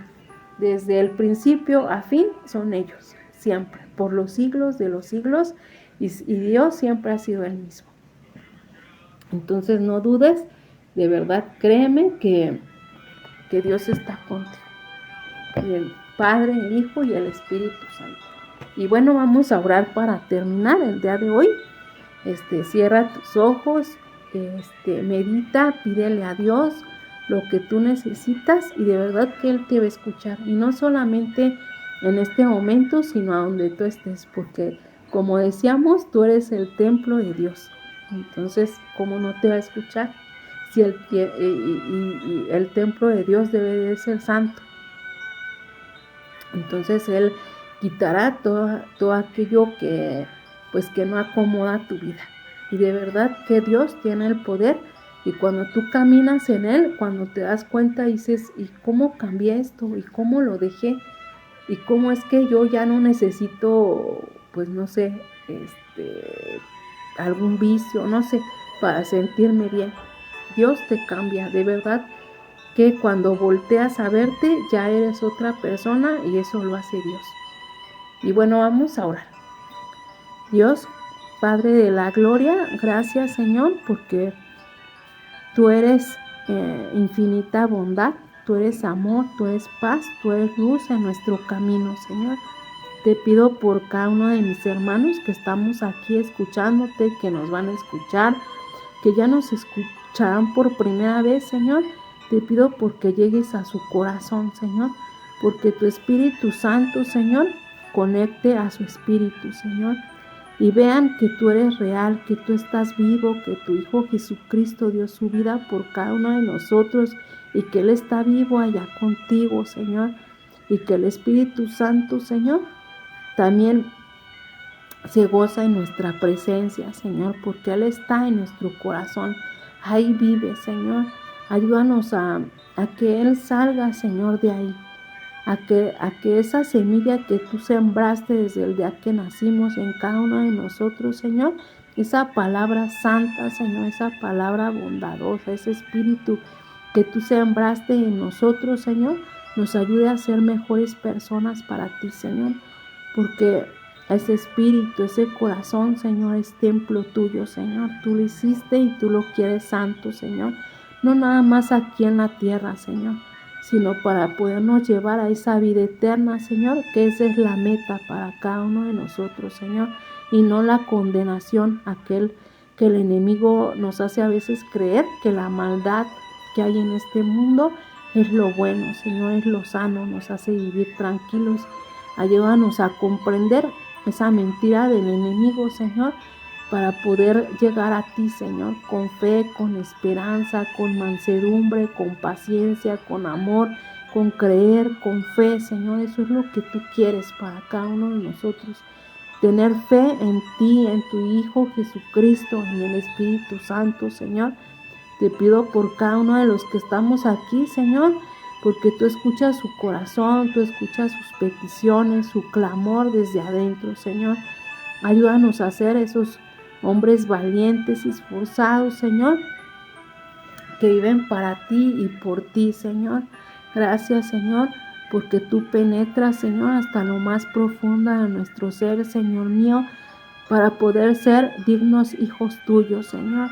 desde el principio a fin son ellos, siempre, por los siglos de los siglos, y Dios siempre ha sido el mismo. Entonces no dudes, de verdad, créeme que Dios está contigo, el Padre, el Hijo y el Espíritu Santo. Y bueno, vamos a orar para terminar el día de hoy. Cierra tus ojos, medita, pídele a Dios lo que tú necesitas, y de verdad que Él te va a escuchar. Y no solamente en este momento, sino a donde tú estés, porque como decíamos, tú eres el templo de Dios. Entonces, ¿cómo no te va a escuchar? Si el templo de Dios debe de ser santo. Entonces Él quitará todo aquello que no acomoda tu vida. Y de verdad que Dios tiene el poder, y cuando tú caminas en Él, cuando te das cuenta, dices, ¿y cómo cambié esto? ¿Y cómo lo dejé? ¿Y cómo es que yo ya no necesito, pues no sé, algún vicio, no sé, para sentirme bien? Dios te cambia, de verdad que cuando volteas a verte ya eres otra persona, y eso lo hace Dios. Y bueno, vamos a orar. Dios, Padre de la gloria, gracias Señor, porque tú eres infinita bondad. Tú eres amor, tú eres paz, tú eres luz en nuestro camino, Señor. Te pido por cada uno de mis hermanos que estamos aquí escuchándote, que nos van a escuchar, que ya nos escucharán por primera vez, Señor. Te pido porque llegues a su corazón, Señor, porque tu Espíritu Santo, Señor, conecte a su espíritu, Señor, y vean que tú eres real, que tú estás vivo, que tu Hijo Jesucristo dio su vida por cada uno de nosotros y que Él está vivo allá contigo, Señor, y que el Espíritu Santo, Señor, también se goza en nuestra presencia, Señor, porque Él está en nuestro corazón. Ahí vive, Señor. Ayúdanos a que Él salga, Señor, de ahí. A que esa semilla que tú sembraste desde el día que nacimos en cada uno de nosotros, Señor, esa palabra santa, Señor, esa palabra bondadosa, ese espíritu que tú sembraste en nosotros, Señor, nos ayude a ser mejores personas para ti, Señor, porque ese espíritu, ese corazón, Señor, es templo tuyo, Señor. Tú lo hiciste y tú lo quieres santo, Señor. No nada más aquí en la tierra, Señor, sino para podernos llevar a esa vida eterna, Señor, que esa es la meta para cada uno de nosotros, Señor, y no la condenación, aquel que el enemigo nos hace a veces creer que la maldad que hay en este mundo es lo bueno, Señor, es lo sano, nos hace vivir tranquilos. Ayúdanos a comprender esa mentira del enemigo, Señor, para poder llegar a ti, Señor, con fe, con esperanza, con mansedumbre, con paciencia, con amor, con creer, con fe, Señor. Eso es lo que tú quieres para cada uno de nosotros. Tener fe en ti, en tu Hijo Jesucristo, en el Espíritu Santo, Señor. Te pido por cada uno de los que estamos aquí, Señor, porque tú escuchas su corazón, tú escuchas sus peticiones, su clamor desde adentro, Señor. Ayúdanos a ser esos hombres valientes y esforzados, Señor, que viven para ti y por ti, Señor. Gracias, Señor, porque tú penetras, Señor, hasta lo más profundo de nuestro ser, Señor mío, para poder ser dignos hijos tuyos, Señor.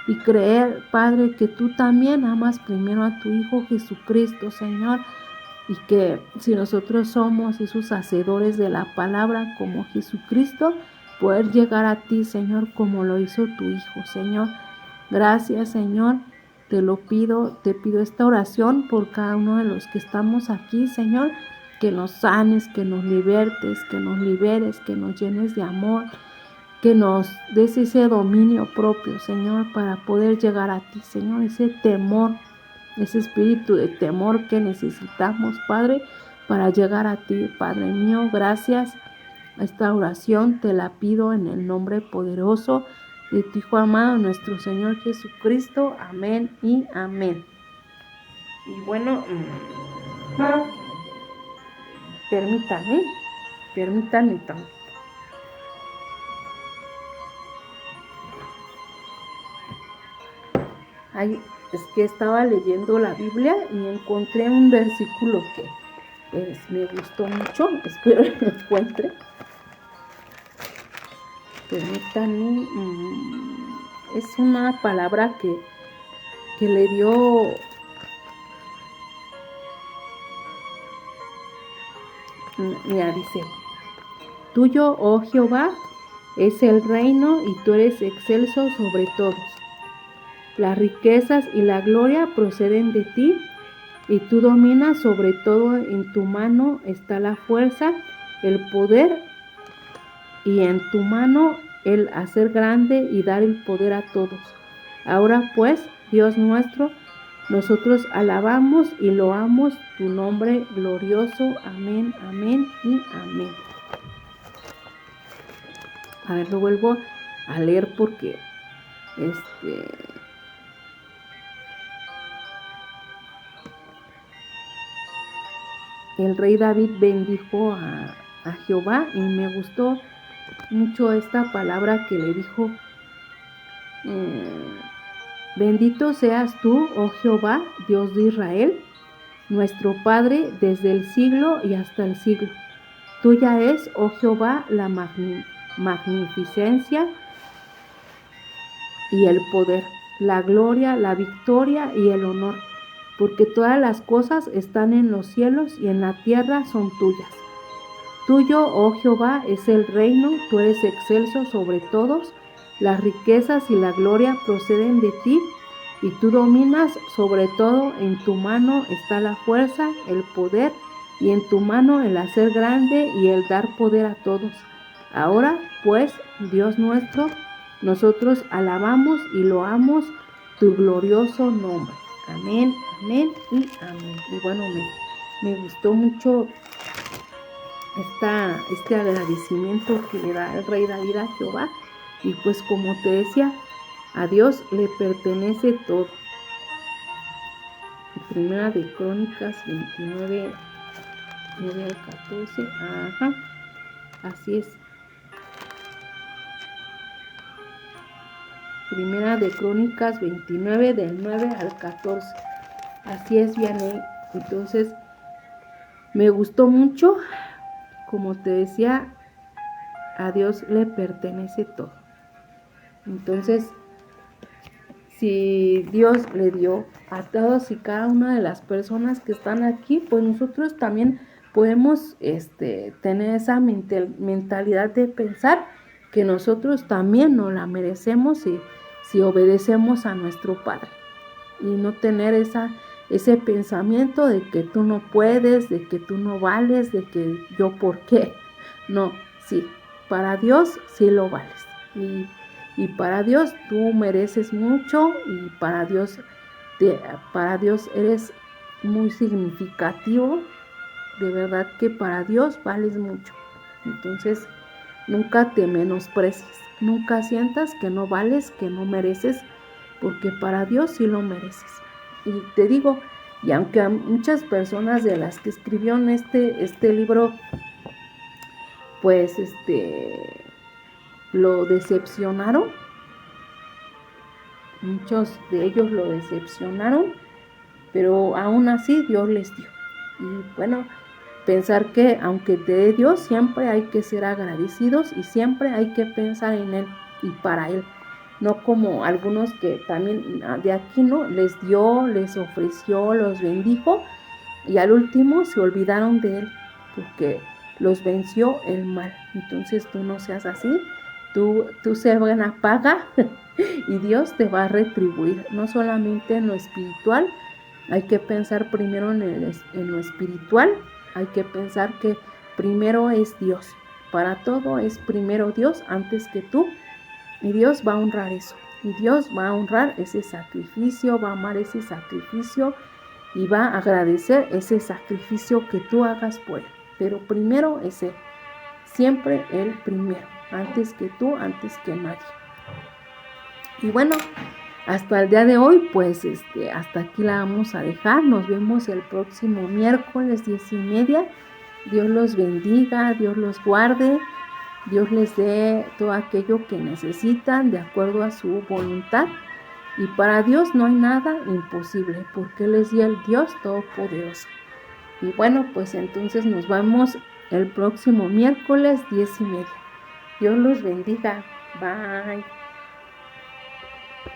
Y creer, Padre, que tú también amas primero a tu Hijo Jesucristo, Señor. Y que si nosotros somos esos hacedores de la palabra como Jesucristo, poder llegar a ti, Señor, como lo hizo tu Hijo, Señor. Gracias, Señor. Te pido esta oración por cada uno de los que estamos aquí, Señor. Que nos sanes, que nos libertes, que nos liberes, que nos llenes de amor, que nos des ese dominio propio, Señor, para poder llegar a ti, Señor, ese temor, ese espíritu de temor que necesitamos, Padre, para llegar a ti, Padre mío. Gracias. Esta oración te la pido en el nombre poderoso de tu Hijo amado, nuestro Señor Jesucristo. Amén y amén. Y bueno, permítanme tanto. Ay, es que estaba leyendo la Biblia y encontré un versículo que me gustó mucho. Espero que lo encuentre. Permítanme. Es una palabra que le dio mira, dice: tuyo, oh Jehová, es el reino y tú eres excelso sobre todos. Las riquezas y la gloria proceden de ti, y tú dominas sobre todo. En tu mano está la fuerza, el poder, y en tu mano el hacer grande y dar el poder a todos. Ahora pues, Dios nuestro, nosotros alabamos y loamos tu nombre glorioso. Amén, amén y amén. A ver, lo vuelvo a leer porque el rey David bendijo a Jehová, y me gustó mucho esta palabra que le dijo: bendito seas tú, oh Jehová, Dios de Israel, nuestro Padre, desde el siglo y hasta el siglo. Tuya es, oh Jehová, la magnificencia y el poder. la gloria, la victoria y el honor, porque todas las cosas están en los cielos y en la tierra son tuyas. Tuyo, oh Jehová, es el reino, tú eres excelso sobre todos, las riquezas y la gloria proceden de ti, y tú dominas sobre todo, en tu mano está la fuerza, el poder, y en tu mano el hacer grande y el dar poder a todos. Ahora, pues, Dios nuestro, nosotros alabamos y loamos tu glorioso nombre. Amén, amén y amén. Y bueno, me gustó mucho este agradecimiento que le da el rey David a Jehová. Y pues como te decía, a Dios le pertenece todo. Primera de Crónicas 29, 9 al 14. Ajá, así es. Primera de Crónicas 29, del 9 al 14. Así es, Vianney. Entonces, me gustó mucho. Como te decía, a Dios le pertenece todo. Entonces, si Dios le dio a todos y cada una de las personas que están aquí, pues nosotros también podemos tener esa mentalidad de pensar que nosotros también nos la merecemos si obedecemos a nuestro Padre. Y no tener ese pensamiento de que tú no puedes, de que tú no vales, de que yo por qué. No, sí, para Dios sí lo vales. Y para Dios tú mereces mucho, y para Dios eres muy significativo. De verdad que para Dios vales mucho. Entonces, nunca te menosprecies, nunca sientas que no vales, que no mereces, porque para Dios sí lo mereces. Y te digo, y aunque a muchas personas de las que escribió en este libro, pues lo decepcionaron, muchos de ellos lo decepcionaron, pero aún así Dios les dio. Y bueno, pensar que aunque te dé Dios, siempre hay que ser agradecidos y siempre hay que pensar en Él y para Él. No como algunos que también de aquí, ¿no? Les dio, les ofreció, los bendijo, y al último se olvidaron de Él porque los venció el mal. Entonces tú no seas así, tú sé buena paga y Dios te va a retribuir, no solamente en lo espiritual. Hay que pensar primero en lo espiritual, hay que pensar que primero es Dios. Para todo es primero Dios antes que tú, y Dios va a honrar eso. Y Dios va a honrar ese sacrificio, va a amar ese sacrificio y va a agradecer ese sacrificio que tú hagas por Él. Pero primero es Él, siempre Él primero, antes que tú, antes que nadie. Y bueno, hasta el día de hoy, pues hasta aquí la vamos a dejar. Nos vemos el próximo miércoles 10:30. Dios los bendiga, Dios los guarde, Dios les dé todo aquello que necesitan de acuerdo a su voluntad. Y para Dios no hay nada imposible, porque Él es el Dios Todopoderoso. Y bueno, pues entonces nos vemos el próximo miércoles 10:30. Dios los bendiga. Bye.